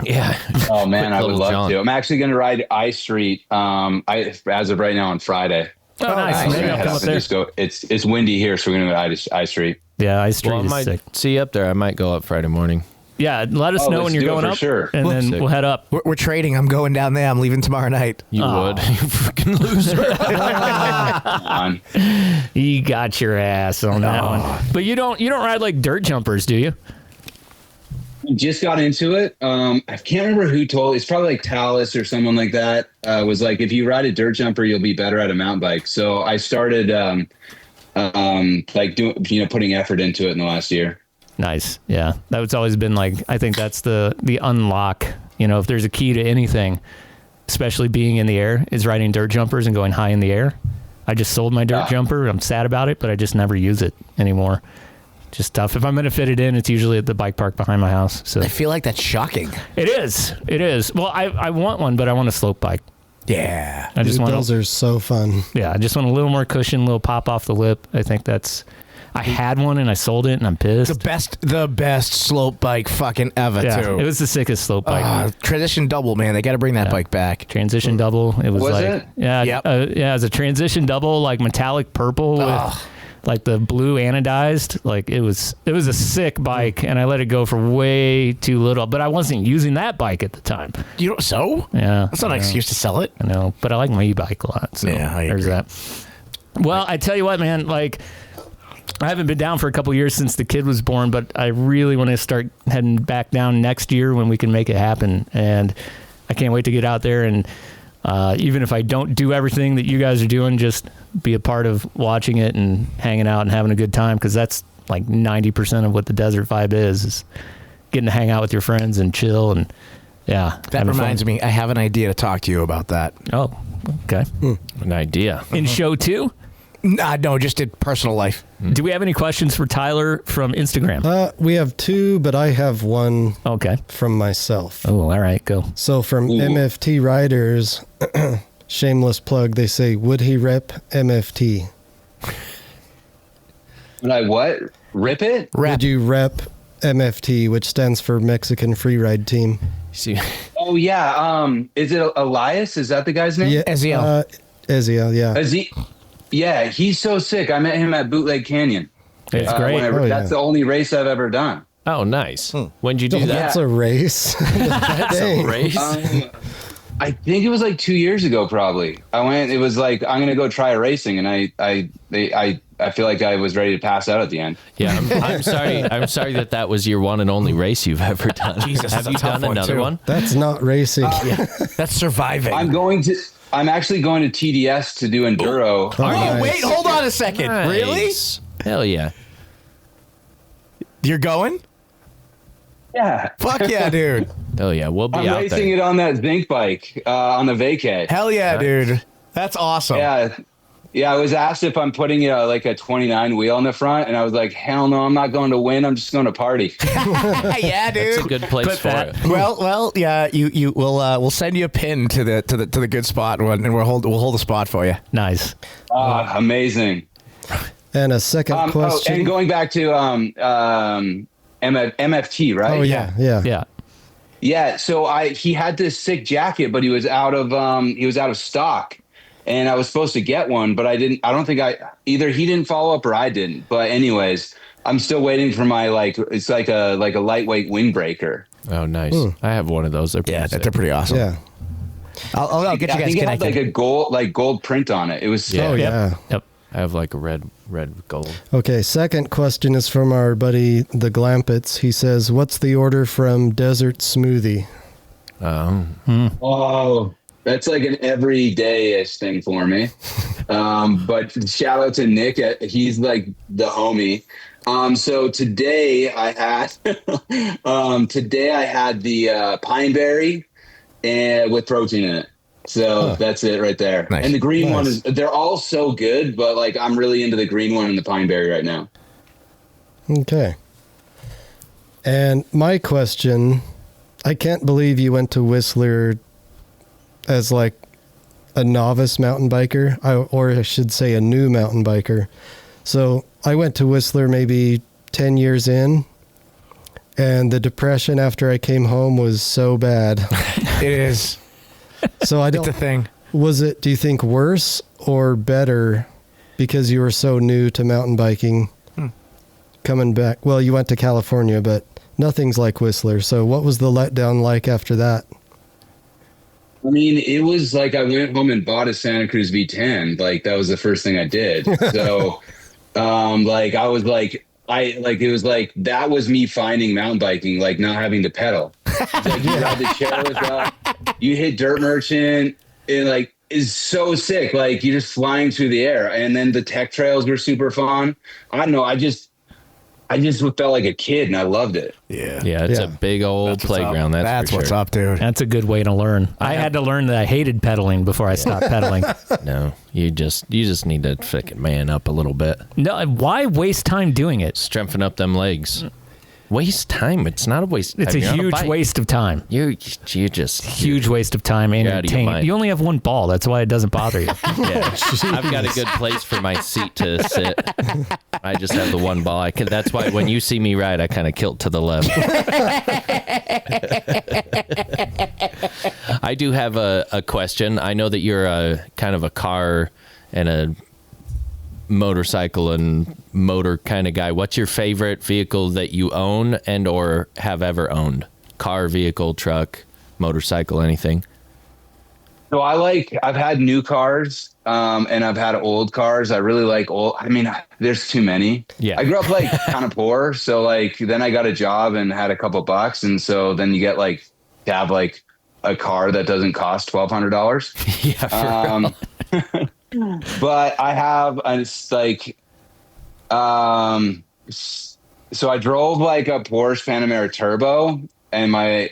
Yeah. Oh man, I would love John. to. I'm actually going to ride I Street. As of right now on Friday. Oh, nice. Maybe I'll come up there. It's windy here, so we're going to go I Street. Yeah, I Street I is might sick. see you up there. I might go up Friday morning. Yeah, let us know when you're going up, sure. and then we'll head up. We're trading. I'm going down there. I'm leaving tomorrow night. You would. You freaking loser. You got your ass on that one. But you don't ride like dirt jumpers, do you? Just got into it. I can't remember who told. It's probably like Tannus or someone like that. Was like, if you ride a dirt jumper, you'll be better at a mountain bike. So I started like doing, putting effort into it in the last year. Nice. Yeah. That's always been like, I think that's the unlock, if there's a key to anything, especially being in the air, is riding dirt jumpers and going high in the air. I just sold my dirt jumper. I'm sad about it, but I just never use it anymore. Just tough. If I'm going to fit it in, it's usually at the bike park behind my house. So I feel like that's shocking. It is. It is. Well, I want one, but I want a slope bike. Yeah. I just want those are so fun. Yeah, I just want a little more cushion, a little pop off the lip. I think that's... I had one and I sold it and I'm pissed. The best slope bike fucking ever, too. It was the sickest slope bike. Transition double, man. They got to bring that bike back. Transition double. It was like... it? Yeah, Yep. Yeah, it was a transition double, like metallic purple with like the blue anodized. Like it was a sick bike and I let it go for way too little. But I wasn't using that bike at the time. You know, so? Yeah. That's not an excuse to sell it. I know, but I like my e-bike a lot. So Yeah, I there's agree. that. Well, I tell you what, man, like... I haven't been down for a couple years since the kid was born, but I really want to start heading back down next year when we can make it happen. And I can't wait to get out there. And even if I don't do everything that you guys are doing, just be a part of watching it and hanging out and having a good time. Because that's like 90% of what the desert vibe is getting to hang out with your friends and chill. And yeah. That reminds me, I have an idea to talk to you about that. Oh, okay. An idea. In show 2? No, just in personal life. Do we have any questions for Tyler from Instagram? We have 2, but I have one from myself. Oh, all right, go. So from MFT Riders, shameless plug, they say, would he rep MFT? Would I what? Rip it? Would you rep MFT, which stands for Mexican Freeride Team? See. Oh, yeah. Is it Elias? Is that the guy's name? Yeah, Eziel. Eziel, yeah. Yeah, he's so sick. I met him at Bootleg Canyon. It's great. That's the only race I've ever done. Oh, nice. When'd you do that? That's a race. That's a race? I think it was like 2 years ago, probably. I went. It was like I'm gonna go try racing, and I feel like I was ready to pass out at the end. Yeah, I'm sorry. I'm sorry that was your one and only race you've ever done. Jesus, have you done another one? That's not racing. That's surviving. I'm actually going to TDS to do enduro. Oh, wait, hold on a second. Nice. Really? Hell yeah. You're going? Yeah. Fuck yeah, dude. Hell yeah. We'll be I'm out racing there. it on that zinc bike on the vacay. Hell yeah, dude. That's awesome. Yeah, I was asked if I'm putting like a 29 wheel in the front, and I was like, hell no, I'm not going to win. I'm just going to party. Yeah, dude. It's a good place for it. Well, yeah. We'll send you a pin to the good spot, and we'll hold a spot for you. Nice. Amazing. And a second question. And going back to MFT, right? Oh yeah. Yeah. So he had this sick jacket, but he was out of stock. And I was supposed to get one, but I don't think either he didn't follow up or I didn't. But anyways, I'm still waiting for my it's like a lightweight windbreaker. Oh, nice. I have one of those. They're pretty awesome. Yeah. I'll get you guys I think it had connected. like a gold print on it. It was sick. Oh yeah. Yep. I have like a red gold. Okay, second question is from our buddy the Glampets. He says, "What's the order from Desert Smoothie?" Oh, that's like an everyday-ish thing for me. But shout out to Nick. He's like the homie. So today I had the pine berry and with protein in it. So that's it right there. Nice. And the green one they're all so good, but like I'm really into the green one and the pine berry right now. Okay. And my question, I can't believe you went to Whistler as like a novice mountain biker, or I should say a new mountain biker. So I went to Whistler maybe 10 years in, and the depression after I came home was so bad. It is. So I don't. It's a thing. Was it, do you think, worse or better because you were so new to mountain biking coming back? Well, you went to California, but nothing's like Whistler. So what was the letdown like after that? I mean, it was like I went home and bought a Santa Cruz V10. Like that was the first thing I did. So, like I was like, it was like that was me finding mountain biking, like not having to pedal. It's like you ride the chairs up, you hit Dirt Merchant, and like is so sick. Like you're just flying through the air. And then the tech trails were super fun. I don't know. I I just felt like a kid and I loved it. Yeah. Yeah, it's a big old playground. That's what's for sure. up, dude. That's a good way to learn. I had to learn that I hated pedaling before I stopped pedaling. No, you just need to freaking man up a little bit. No, why waste time doing it? Strengthen up them legs. Waste time. It's not a waste. It's a huge waste of time. You just Huge waste of time and You're out of your entertainment. mind. You only have one ball. That's why it doesn't bother you. Yeah, I've got a good place for my seat to sit. I just have the one ball. That's why when you see me ride, I kind of kilt to the left. I do have a question. I know that you're a kind of a car and a motorcycle and motor kind of guy. What's your favorite vehicle that you own and or have ever owned? Car, vehicle, truck, motorcycle, anything? So I've had new cars, and I've had old cars. I really like old. I mean, there's too many. Yeah. I grew up like kind of poor. So like, then I got a job and had a couple bucks. And so then you get like to have like a car that doesn't cost $1,200. Yeah. For real. But I have, it's like, so I drove like a Porsche Panamera Turbo, and my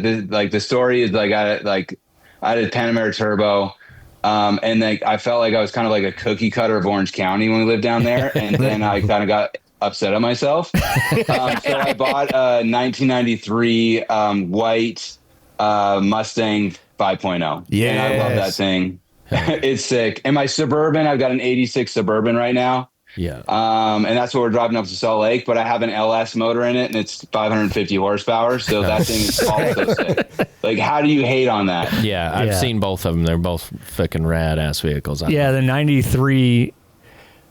the story is like I had a Panamera Turbo, and like I felt like I was kind of like a cookie cutter of Orange County when we lived down there, and then I kind of got upset at myself. So I bought a 1993 white Mustang 5.0. Yeah, and I love that thing. It's sick. And my Suburban, I've got an 86 Suburban right now. Yeah. And that's what we're driving up to Salt Lake, but I have an LS motor in it and it's 550 horsepower. So that thing is also sick. Like, how do you hate on that? Yeah. I've seen both of them. They're both freaking rad ass vehicles. Yeah, the 93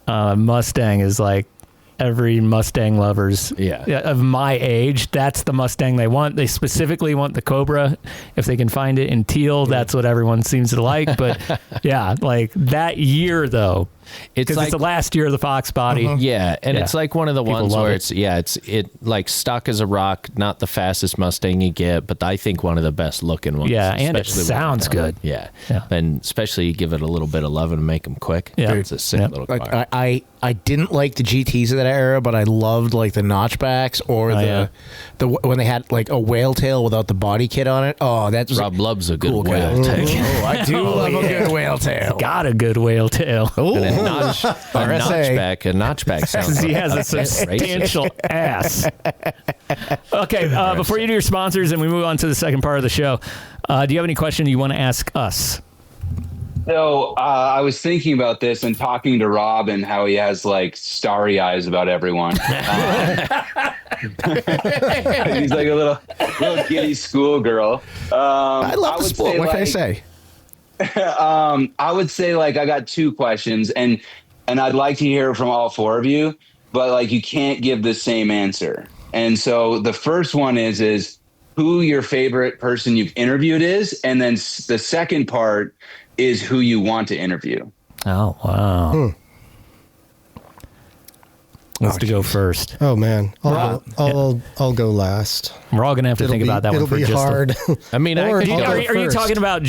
Mustang is like every Mustang lover's of my age. That's the Mustang they want. They specifically want the Cobra. If they can find it in teal, that's what everyone seems to like. But yeah, like that year though, it's like it's the last year of the Fox body. Yeah, and it's like one of the People ones love where it. it's like stock as a rock, not the fastest Mustang you get, but I think one of the best looking ones. Yeah, and it especially when sounds they're done. good. Yeah. Yeah. And especially you give it a little bit of love and make them quick. Yeah. It's a sick little car. Like I didn't like the GTs of that era, but I loved like the notchbacks or the when they had like a whale tail without the body kit on it. Oh, that's Rob loves a good cool whale guy. tail. Oh, I do love a good whale tail. Got a good whale tail. And a notchback sounds He has a racist. substantial ass. Okay, before you do your sponsors and we move on to the second part of the show, do you have any question you want to ask us? So I was thinking about this and talking to Rob and how he has like starry eyes about everyone. He's like a little giddy schoolgirl. I love the sport. What can I say? I would say like I got two questions and I'd like to hear from all four of you, but like you can't give the same answer. And so the first one is who your favorite person you've interviewed is, and then the second part is who you want to interview. Oh wow. Let's go first. Oh man, I'll go last. We're all gonna have to think about that one for just hard. I mean, Or I could I'll go go Are you talking about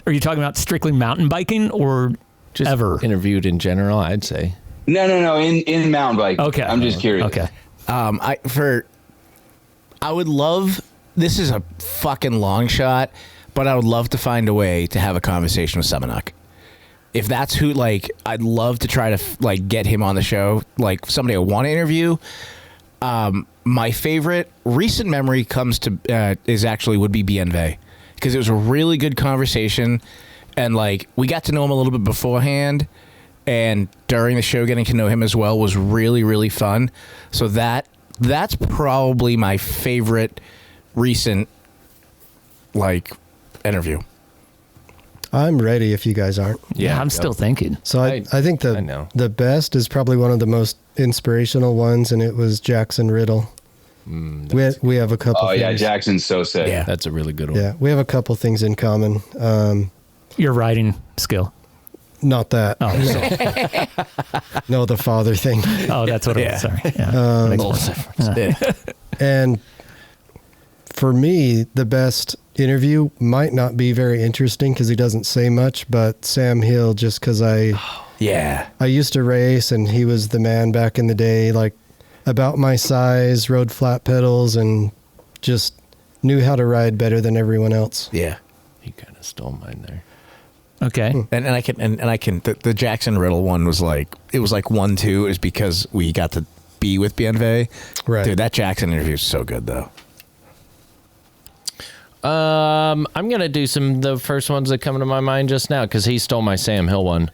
are you talking about strictly mountain biking or just ever interviewed in general, I'd say. No, in mountain bike. Okay. I'm just curious. Okay. I would love. This is a fucking long shot, but I would love to find a way to have a conversation with Semenuk. If that's who, like, I'd love to try to like get him on the show, like somebody I want to interview. My favorite recent memory would be BNV, because it was a really good conversation, and like we got to know him a little bit beforehand, and during the show getting to know him as well was really, really fun. So that's probably my favorite recent like interview. I'm ready if you guys aren't. Yeah, I'm still thinking. So I think the best is probably one of the most inspirational ones, and it was Jackson Riddle. We have a couple. Oh yeah, things. Jackson's so sick. Yeah, that's a really good one. Yeah, we have a couple things in common. Your writing skill. Not that. Oh, no, the father thing. Oh, that's what it was. Sorry. Yeah. And for me, the best interview might not be very interesting because he doesn't say much, but Sam Hill, just because I used to race and he was the man back in the day. Like, about my size, rode flat pedals, and just knew how to ride better than everyone else. Yeah. He kind of stole mine there. Okay. And I can the Jackson Riddle one was like, it was like 1-2 is because we got to be with Bienve. Right. Dude, that Jackson interview is so good though. I'm gonna do the first ones that come to my mind just now because he stole my Sam Hill one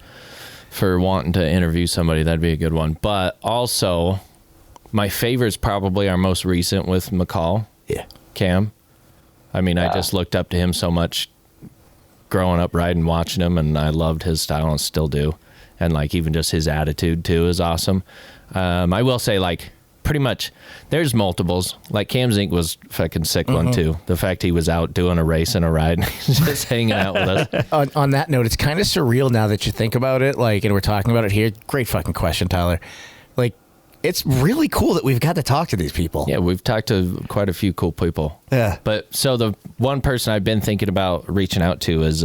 for wanting to interview somebody. That'd be a good one. But also, my favorite's probably our most recent with McCall. Yeah. Cam. I mean, I just looked up to him so much growing up riding, watching him, and I loved his style and still do. And like even just his attitude too is awesome. I will say like pretty much there's multiples. Like Cam Zink was fucking sick one too. The fact he was out doing a race and a ride, just hanging out with us. On that note, it's kind of surreal now that you think about it. Like, and we're talking about it here. Great fucking question, Tyler. Like, it's really cool that we've got to talk to these people. Yeah, we've talked to quite a few cool people. Yeah. But so the one person I've been thinking about reaching out to is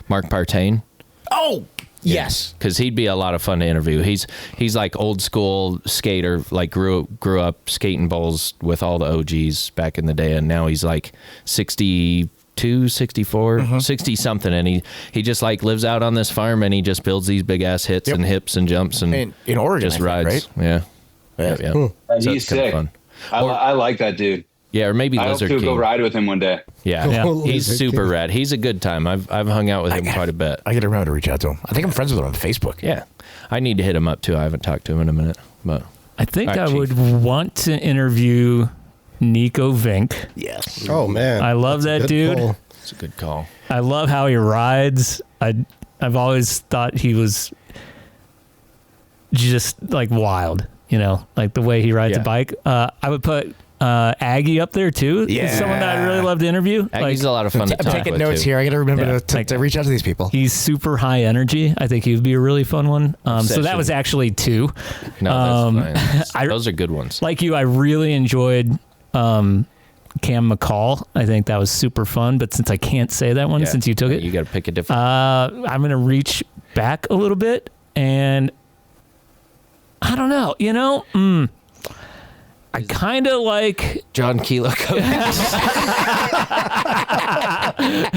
Mark Partain. Oh, yes. Because he'd be a lot of fun to interview. He's like old school skater, like grew up skating bowls with all the OGs back in the day, and now he's like 62, 64, 60 something, and he just like lives out on this farm and he just builds these big ass hits and hips and jumps and in Oregon, just I think, rides. right? Yeah. Yeah. Yeah. So He's it's kinda sick. fun. I like that dude. Yeah, or maybe I hope Lizard to King. go ride with him one day. Yeah, Yeah. he's super rad. He's a good time. I've hung out with him quite a bit. I get around to reach out to him. I think I'm friends with him on Facebook. Yeah, I need to hit him up too. I haven't talked to him in a minute, but I think All right, I Chief. would want to interview Nico Vink. Yes. Oh man, I love that Good dude. pull. it's a good call. I love how he rides. I've always thought he was just like wild, you know, like the way he rides a bike. I would put Aggie up there too. Yeah. He's someone that I'd really love to interview. Aggie's a lot of fun to I'm talk taking with notes too. here. I got to remember Yeah. to reach out to these people. He's super high energy. I think he would be a really fun one. So that was actually two. No, that's fine. I- Those are good ones. Like you, I really enjoyed Cam McCall. I think that was super fun. But since I can't say that one, Yeah. since you took it, You got to pick a different. I'm going to reach back a little bit. And I don't know, you know, I kind of like John Kilo.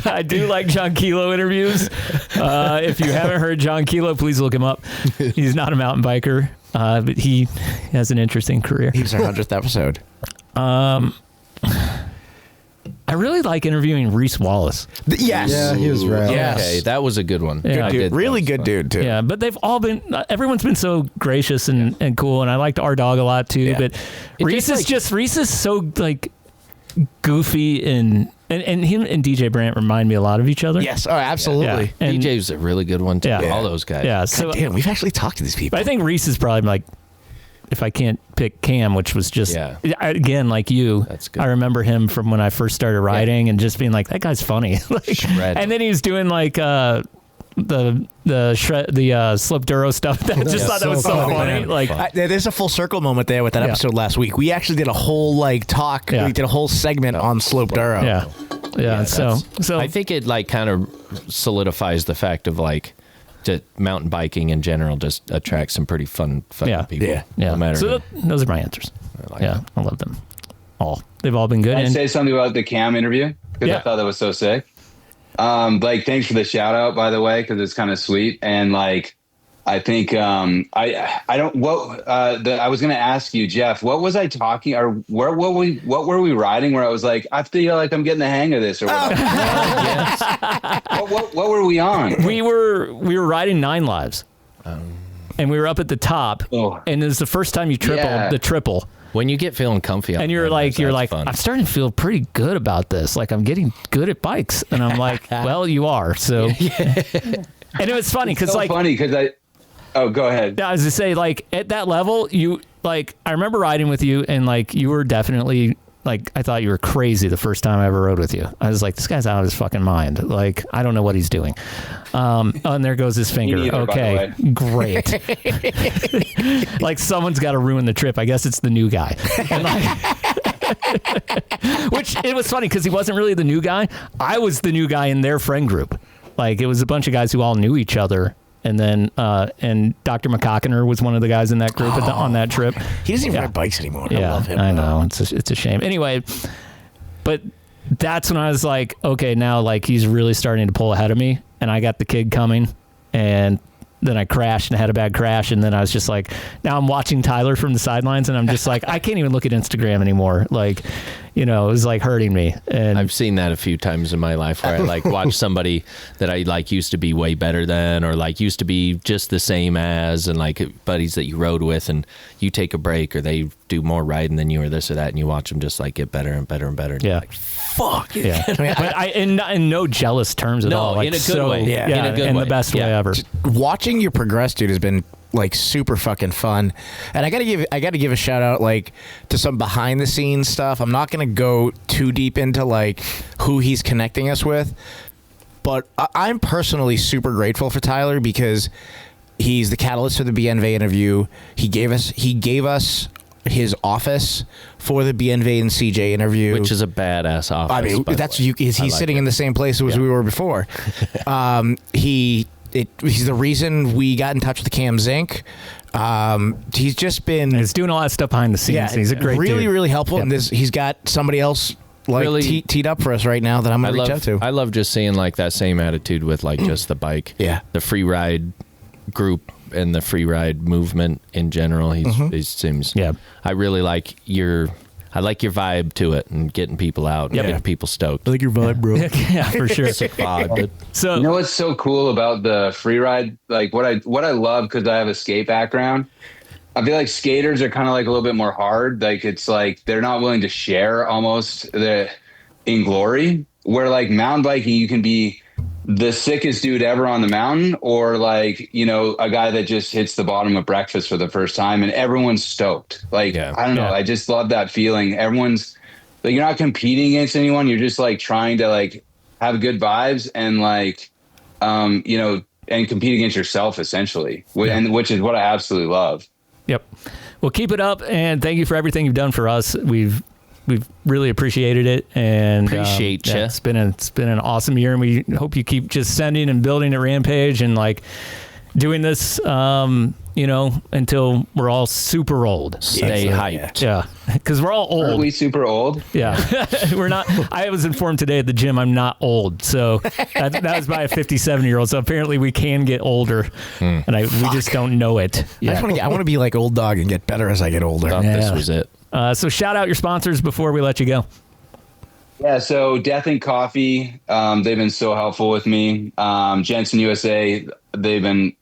I do like John Kilo interviews. If you haven't heard John Kilo, please look him up. He's not a mountain biker, but he has an interesting career. He was our 100th episode. I really like interviewing Reese Wallace. Yes. Yeah, he was rad. Yes. Okay, that was a good one. Yeah. I Dude, did- really that was good fun. dude, too. Yeah, but they've all been, everyone's been so gracious and cool. And I liked our dog a lot too. Yeah. But Reese is so like goofy and him and DJ Brandt remind me a lot of each other. Yes. Oh, absolutely. Yeah. And DJ's a really good one too. Yeah. All those guys. yeah. God So damn, we've actually talked to these people. I think Reese is probably like, if I can't pick Cam, which was just, again, like you, That's good. I remember him from when I first started riding and just being like, that guy's funny. Like, Shred. and then he was doing like the Slip Duro stuff. That just thought that was so so funny. funny. Like, there's a full circle moment there with that Yeah. episode last week. We actually did a whole like talk. Yeah. We did a whole segment on Slope Duro. yeah. So I think it like kind of solidifies the fact of like just mountain biking in general just attracts some pretty fun people. Yeah. No matter So who. those are my answers. like Yeah. I love them all. They've all been good. Can I And say something about the Cam interview? Because Yeah. I thought that was so sick. Like, thanks for the shout out, by the way, because it's kind of sweet. And like, I think I was going to ask you, Jeff, what was I talking or what were we riding where I was like, I feel like I'm getting the hang of this or whatever. What were we on? we were riding 9 Lives. And we were up at the top. Oh. And it was the first time you tripled the triple. When you get feeling comfy on And you're them, like, that's fun. I'm starting to feel pretty good about this. Like I'm getting good at bikes. And I'm like, well, you are. So, and it was funny because So like, funny because oh, go ahead. I was to say like at that level, you like, I remember riding with you and like, you were definitely like, I thought you were crazy the first time I ever rode with you. I was like, this guy's out of his fucking mind. Like, I don't know what he's doing. And there goes his finger. neither, by the Okay, great. Like someone's got to ruin the trip. I guess it's the new guy. And like, which it was funny because he wasn't really the new guy. I was the new guy in their friend group. Like it was a bunch of guys who all knew each other. and then and Dr. McCockiner was one of the guys in that group on that trip. He doesn't even ride bikes anymore. Yeah, I love him. I know. It's a shame. Anyway, but that's when I was like, okay, now like he's really starting to pull ahead of me, and I got the kid coming, and then I crashed and had a bad crash, and then I was just like, now I'm watching Tyler from the sidelines, and I'm just like, I can't even look at Instagram anymore. Like, it was like hurting me. And I've seen that a few times in my life where I like watch somebody that I like used to be way better than, or like used to be just the same as, and like buddies that you rode with, and you take a break or they do more riding than you or this or that, and you watch them just like get better and better and better. And yeah. Like, fuck. Yeah. But in no jealous terms at all. Like, in a good way. Yeah. In a good way. The best way ever. Just watching you progress, dude, has been like super fucking fun. And I gotta give a shout out like to some behind the scenes stuff. I'm not gonna go too deep into like who he's connecting us with, but I'm personally super grateful for Tyler because he's the catalyst for the BNV interview. He gave us his office for the BNV and CJ interview, which is a badass office. I mean, he's sitting in the same place as we were before. He's the reason we got in touch with Cam Zink. He's just been... He's doing all that stuff behind the scenes. Yeah, he's a great really, dude. really helpful. Yep. And he's got somebody else like Really- teed up for us right now that I'm going to reach out to. I love just seeing like that same attitude with like just the bike. Yeah. The free ride group and the free ride movement in general. He seems... Yeah. I really like your vibe to it and getting people out and getting people stoked. I like your vibe, bro. Yeah, for sure. Sick vibe, dude. So You know what's so cool about the free ride? Like what I love, because I have a skate background, I feel like skaters are kind of like a little bit more hard. Like it's like they're not willing to share almost in glory. Where like mountain biking, you can be the sickest dude ever on the mountain, or like, a guy that just hits the bottom of breakfast for the first time and everyone's stoked. Like, I don't know. Yeah. I just love that feeling. Everyone's like, you're not competing against anyone. You're just like trying to like have good vibes and like, and compete against yourself essentially, which is what I absolutely love. Yep. Well, keep it up, and thank you for everything you've done for us. We've really appreciated it, and Appreciate ya. It's been an awesome year, and we hope you keep just sending and building at Rampage and like doing this, until we're all super old. Stay hyped. Yeah, because we're all Are old. we super old? Yeah, we're not. I was informed today at the gym I'm not old, so that was by a 57-year-old. So apparently we can get older, and we just don't know it. I want to be like old dog and get better as I get older. Thought this was it. So shout out your sponsors before we let you go. Yeah, so Death and Coffee, they've been so helpful with me. Jensen USA, they've been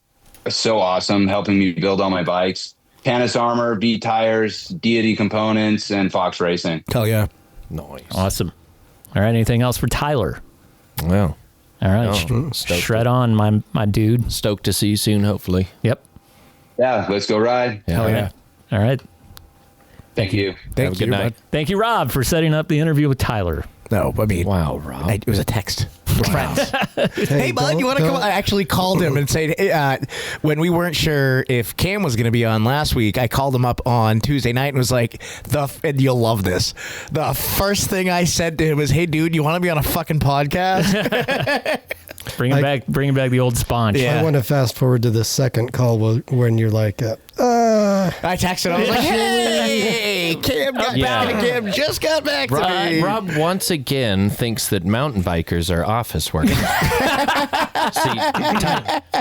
so awesome helping me build all my bikes. Tannus Armor, V Tires, Deity Components, and Fox Racing. Hell yeah. Nice. Awesome. All right, anything else for Tyler? Well, All right, stoked. shred on, my dude. Stoked to see you soon, hopefully. Yep. Yeah, let's go ride. Hell yeah. All right. Thank you. Have a good night. Thank you, Rob, for setting up the interview with Tyler. No, I mean, Wow, Rob. it was a text. We're friends. Hey, bud, you want to come? I actually called him and said, when we weren't sure if Cam was going to be on last week, I called him up on Tuesday night and was like, and you'll love this. The first thing I said to him was, hey, dude, you want to be on a fucking podcast? Bringing back the old sponge. Yeah. I want to fast forward to the second call when you're like, I texted him. I was like, hey, Cam got back. Cam just got back to me. Rob once again thinks that mountain bikers are office workers. See,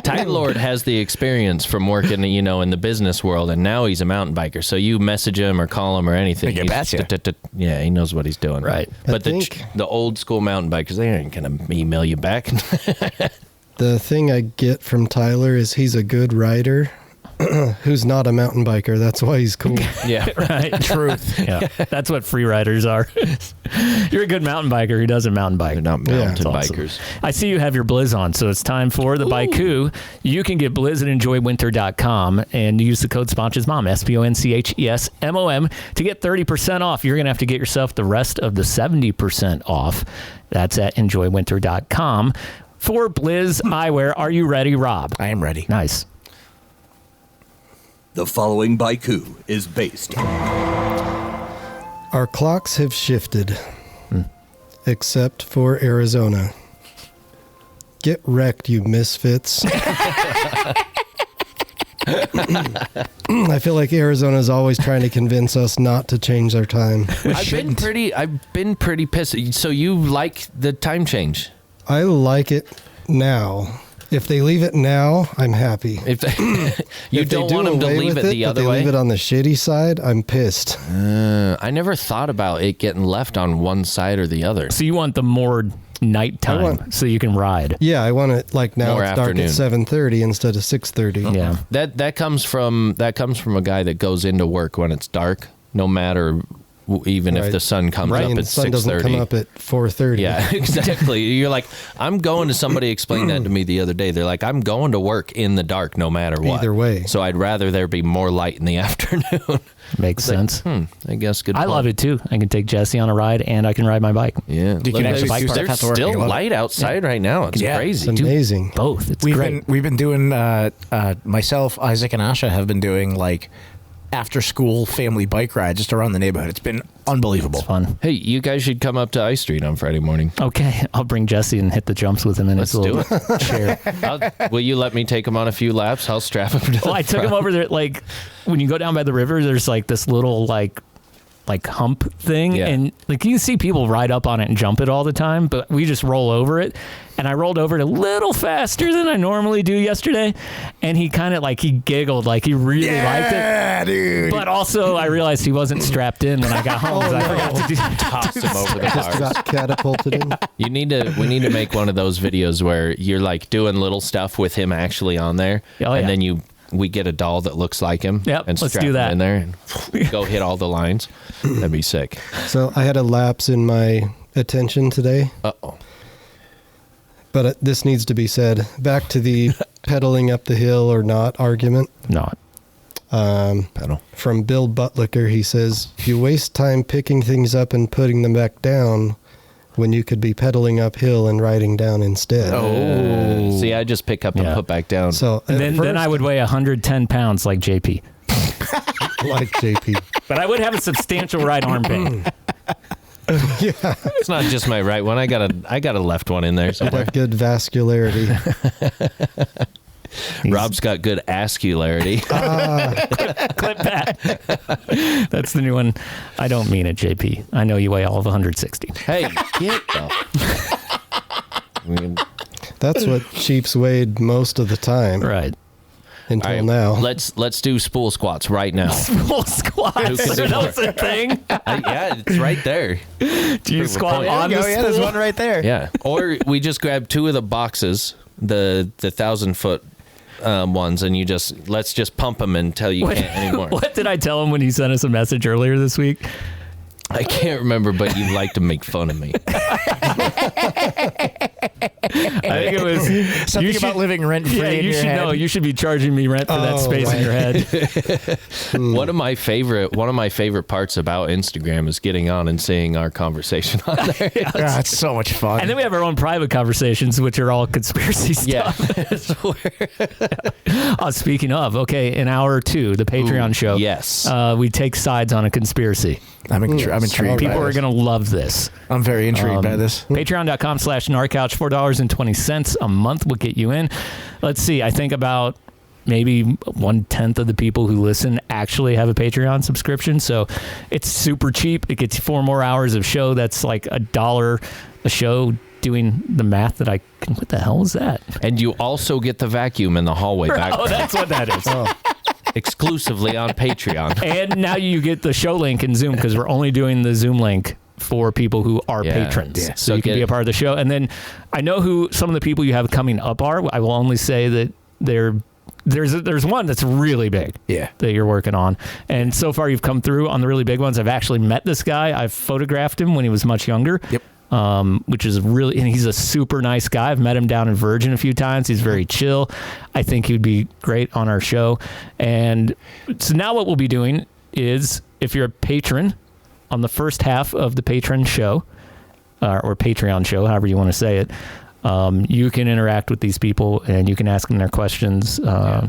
Tylor has the experience from working, in the business world, and now he's a mountain biker. So you message him or call him or anything. Yeah, he knows what he's doing. Right. But the old school mountain bikers, they ain't going to email you back. the thing I get from Tyler is he's a good rider who's not a mountain biker. That's why he's cool. Yeah. Right. Truth. Yeah. That's what free riders are. You're a good mountain biker who doesn't mountain bike. They're not mountain Awesome. bikers. I see you have your Blizz on, so it's time for the Baiku. You can get Blizz at enjoywinter.com and use the code SPONCHESMOM, SPONCHESMOM, to get 30% off. You're going to have to get yourself the rest of the 70% off. That's at enjoywinter.com. For Blizz Eyewear, are you ready, Rob? I am ready. Nice. The following Baiku is based. Our clocks have shifted, except for Arizona. Get wrecked, you misfits. I feel like Arizona's always trying to convince us not to change our time. I've been pretty pissed. So you like the time change? I like it now. If they leave it now, I'm happy. If you if don't want them to leave it the other way, leave it on the shitty side, I'm pissed. I never thought about it getting left on one side or the other. So you want the more nighttime so you can ride. Yeah, I want it like now More it's dark at 7:30 instead of 6:30. Yeah. That comes from a guy that goes into work when it's dark, no matter even if the sun comes up and at the sun 6:30. doesn't come up at 4:30. Yeah, exactly. You're like, I'm going to, somebody explained that to me the other day. They're like, I'm going to work in the dark no matter what. Either way. So I'd rather there be more light in the afternoon. Makes sense. I guess good I point. love it too. I can take Jesse on a ride and I can ride my bike. Yeah. You can actually do There's stuff at still work. light outside right now. It's crazy. It's amazing. Both. It's We've great. been doing myself, Isaac, and Asha have been doing like after school family bike rides just around the neighborhood. It's been unbelievable. It's fun. Hey, you guys should come up to I Street on Friday morning. Okay, I'll bring Jesse and hit the jumps with him in Let's his do little it. chair. Will you let me take him on a few laps? I'll strap him to the Well, I took him over there. Like when you go down by the river, there's like this little like hump thing, and like you can see people ride up on it and jump it all the time, but we just roll over it. And I rolled over it a little faster than I normally do yesterday, and he kind of he giggled, like he really liked it. Yeah, dude. But also, I realized he wasn't strapped in when I got home. So I forgot to toss him over the Just bars. got catapulted in. We need to make one of those videos where you're like doing little stuff with him actually on there, and then we get a doll that looks like him. Yep, and let's strap do that. him in there and go hit all the lines. That'd be sick. So I had a lapse in my attention today. Uh-oh. But this needs to be said. Back to the pedaling up the hill or not argument. Not. Pedal. From Bill Butlicker, he says, you waste time picking things up and putting them back down when you could be pedaling uphill and riding down instead. Oh. See, I just pick up and put back down. So Then I would weigh 110 pounds like JP. Like JP. But I would have a substantial right arm pain. Yeah. It's not just my right one. I got a left one in there somewhere. Good vascularity. Rob's got good ascularity. Clip that. That's the new one. I don't mean it, JP. I know you weigh all of 160. Hey, get That's what Chiefs weighed most of the time. Right. Until now. Let's do spool squats right now. Spool squats. That's a thing. Yeah, it's right there. Do you squat on the Yeah, there's spool? one right there. Yeah. Or we just grab two of the boxes, the 1,000-foot ones, and let's just pump them until you can't anymore. What did I tell him when he sent us a message earlier this week? I can't remember, but you like to make fun of me. I think it was Something about living rent free. Yeah, you should know. You should be charging me rent for that space in your head. One of my favorite parts about Instagram is getting on and seeing our conversation on there. Yeah, it's so much fun. And then we have our own private conversations, which are all conspiracy stuff. Speaking of, okay, in hour 2, the Patreon show. Yes. We take sides on a conspiracy. I'm intrigued. People by are this. going to love this. I'm very intrigued by this. Patreon.com/narcouch, $4.20 a month will get you in. Let's see. I think about maybe 1/10 of the people who listen actually have a Patreon subscription. So it's super cheap. It gets 4 more hours of show. That's like $1 a show. Doing the math that what the hell is that? And you also get the vacuum in the hallway back. Oh, that's what that is. Exclusively on Patreon. And now you get the show link in Zoom because we're only doing the Zoom link for people who are patrons. Yeah. So you can be a part of the show. And then I know who some of the people you have coming up are. I will only say that there's one that's really big that you're working on. And so far you've come through on the really big ones. I've actually met this guy. I've photographed him when he was much younger. Yep. Which is really, and he's a super nice guy. I've met him down in Virgin a few times. He's very chill. I think he'd be great on our show. And so now what we'll be doing is, if you're a patron on the first half of the patron show, or Patreon show, however you want to say it, you can interact with these people and you can ask them their questions,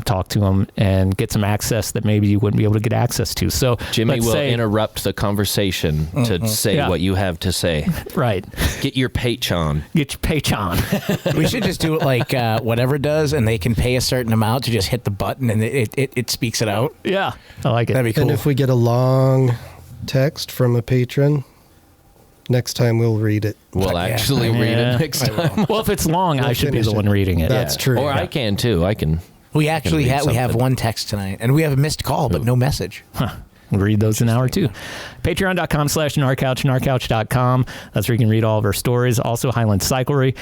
talk to them, and get some access that maybe you wouldn't be able to get access to. So Jimmy will interrupt the conversation to say what you have to say. Right. Get your Patreon. Get your Patreon. We should just do it like whatever does, and they can pay a certain amount to just hit the button, and it speaks it out. Yeah, I like it. That'd be cool. And if we get a long text from a patron, next time we'll read it. We'll actually read it next time. Well, if it's long, I should be the one reading it. That's true. Or I can too. I can. We actually read we have something. one text tonight, and we have a missed call, but no message. We'll read those in an hour too. Patreon.com/narcouch, narcouch.com. That's where you can read all of our stories. Also, Hyland Cyclery.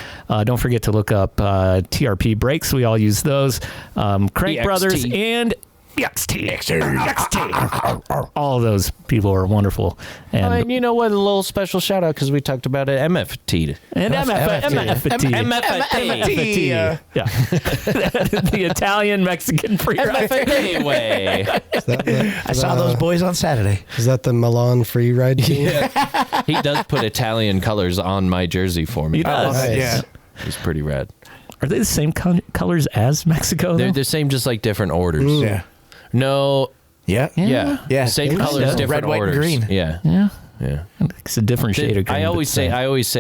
Don't forget to look up TRP brakes. We all use those. Crankbrothers and EXT. All of those people are wonderful. And you know what? A little special shout out because we talked about it. MFT. And MFT. Yeah. The Italian Mexican free ride. way. I saw those boys on Saturday. Is that the Milan free ride team? He does put Italian colors on my jersey for me. He does. Nice. Yeah. He's pretty rad. Are they the same colors as Mexico? They're though? the same, just like different orders. Yeah. No. Yeah. Yeah. Same colors, different red, white, and orders. green. Yeah. Yeah. Yeah. It's a different shade of green. I always say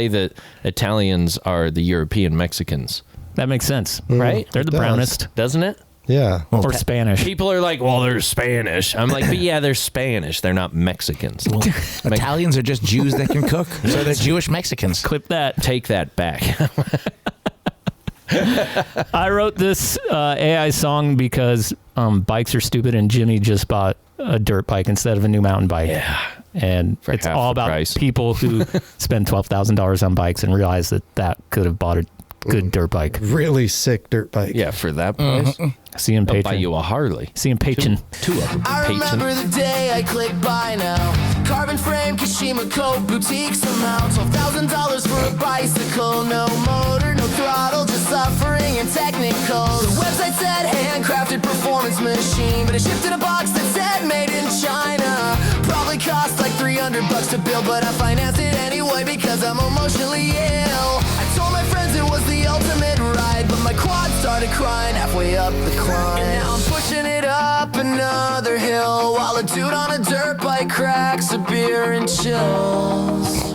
that Italians are the European Mexicans. That makes sense, right? They're the does. brownest. Doesn't it? Yeah. Or Spanish. People are like, well, they're Spanish. I'm like, but yeah, they're Spanish. They're not Mexicans. Italians are just Jews that can cook, so they're Jewish Mexicans. Clip that. Take that back. I wrote this AI song because bikes are stupid, and Jimmy just bought a dirt bike instead of a new mountain bike. Yeah. And For it's half all the about price. people who spend $12,000 on bikes and realize that could have bought a good dirt bike. Really sick dirt bike. Yeah, for that price. See him I'll buy patron. you a Harley. See him patron. Two of them. I remember Patron. the day I clicked buy now. Carbon frame, Kashima coat, boutique somehow. $12,000 for a bicycle. No motor, no throttle, just suffering and technicals. The website said handcrafted performance machine, but it shipped in a box that said made in China. Probably cost like $300 to build, but I financed it anyway because I'm emotionally ill. I told my friends it was the ultimate ride, but my quad started crying halfway up the climb. And now I'm pushing it up another hill while a dude on a dirt bike cracks a beer and chills.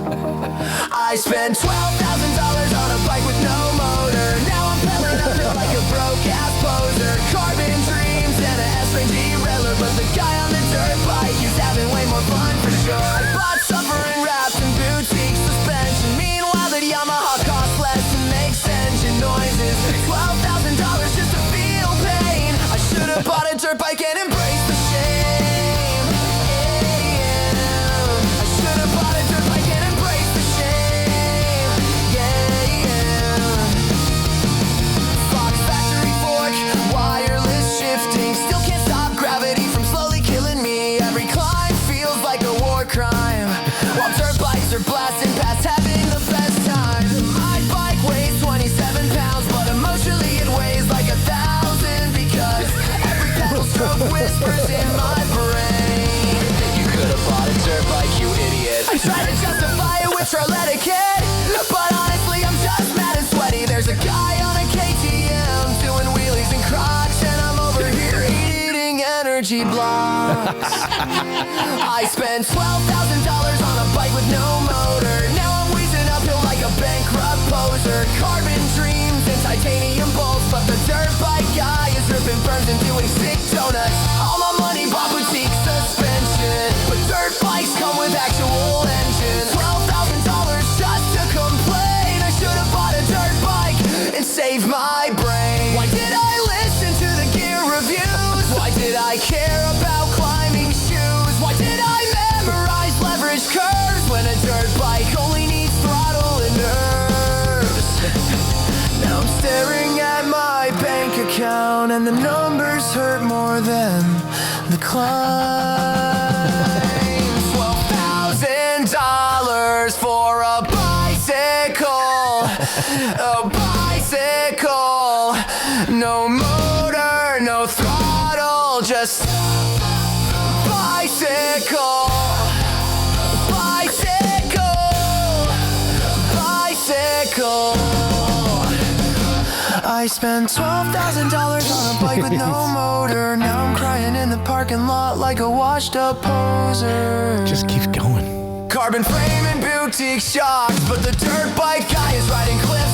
I spent $12,000 on a bike with no motor. Now I'm pedaling uphill like a broke ass poser. Carbon dreams and a S-Ring derailer, but the guy on the dirt bike is having way more fun for sure. I bought suffering wraps and boutique suspension. Meanwhile, the Yamaha costs less and makes engine noises. $12,000 just to feel pain. I should have bought a dirt bike and embraced the shame. Yeah. I should have bought a dirt bike and embraced the shame. Yeah. Fox factory fork, wireless shifting. Still can't stop gravity from slowly killing me. Every climb feels like a war crime, while dirt bikes are blasting past having the best time. My bike weighs 27 pounds, but emotionally it weighs like 1,000 because every pedal stroke whispers in my brain. You could have bought a dirt bike, you idiot. I try to justify it with trail etiquette, but honestly I'm just mad and sweaty. There's a guy on a KTM doing wheelies and crocs, and I'm over here eating energy blocks. I spent $12,000 on a bike with no motor. Now I'm wheezing uphill like a bankrupt poser. Carbon dreams and titanium bolts, but the dirt bike guy is ripping burns and doing sick donuts. All my money bought boutique suspension, but dirt bikes come with actual engines. $12,000 just to complain. I should have bought a dirt bike and saved my brain. Why did I listen to the gear reviews? Why did I care about climbing shoes? Why did I memorize leverage curves when a dirt bike only needs throttle and nerves? Now I'm staring at my bank account and the numbers hurt more than the climb. $12,000 for a bicycle. A bicycle. No motor, no throttle, just bicycle. Bicycle. Bicycle. I spent $12,000 on a bike with no motor. Now I'm crying in the parking lot like a washed up poser. Just keeps going. Carbon frame and boutique shocks, but the dirt bike guy is riding cliff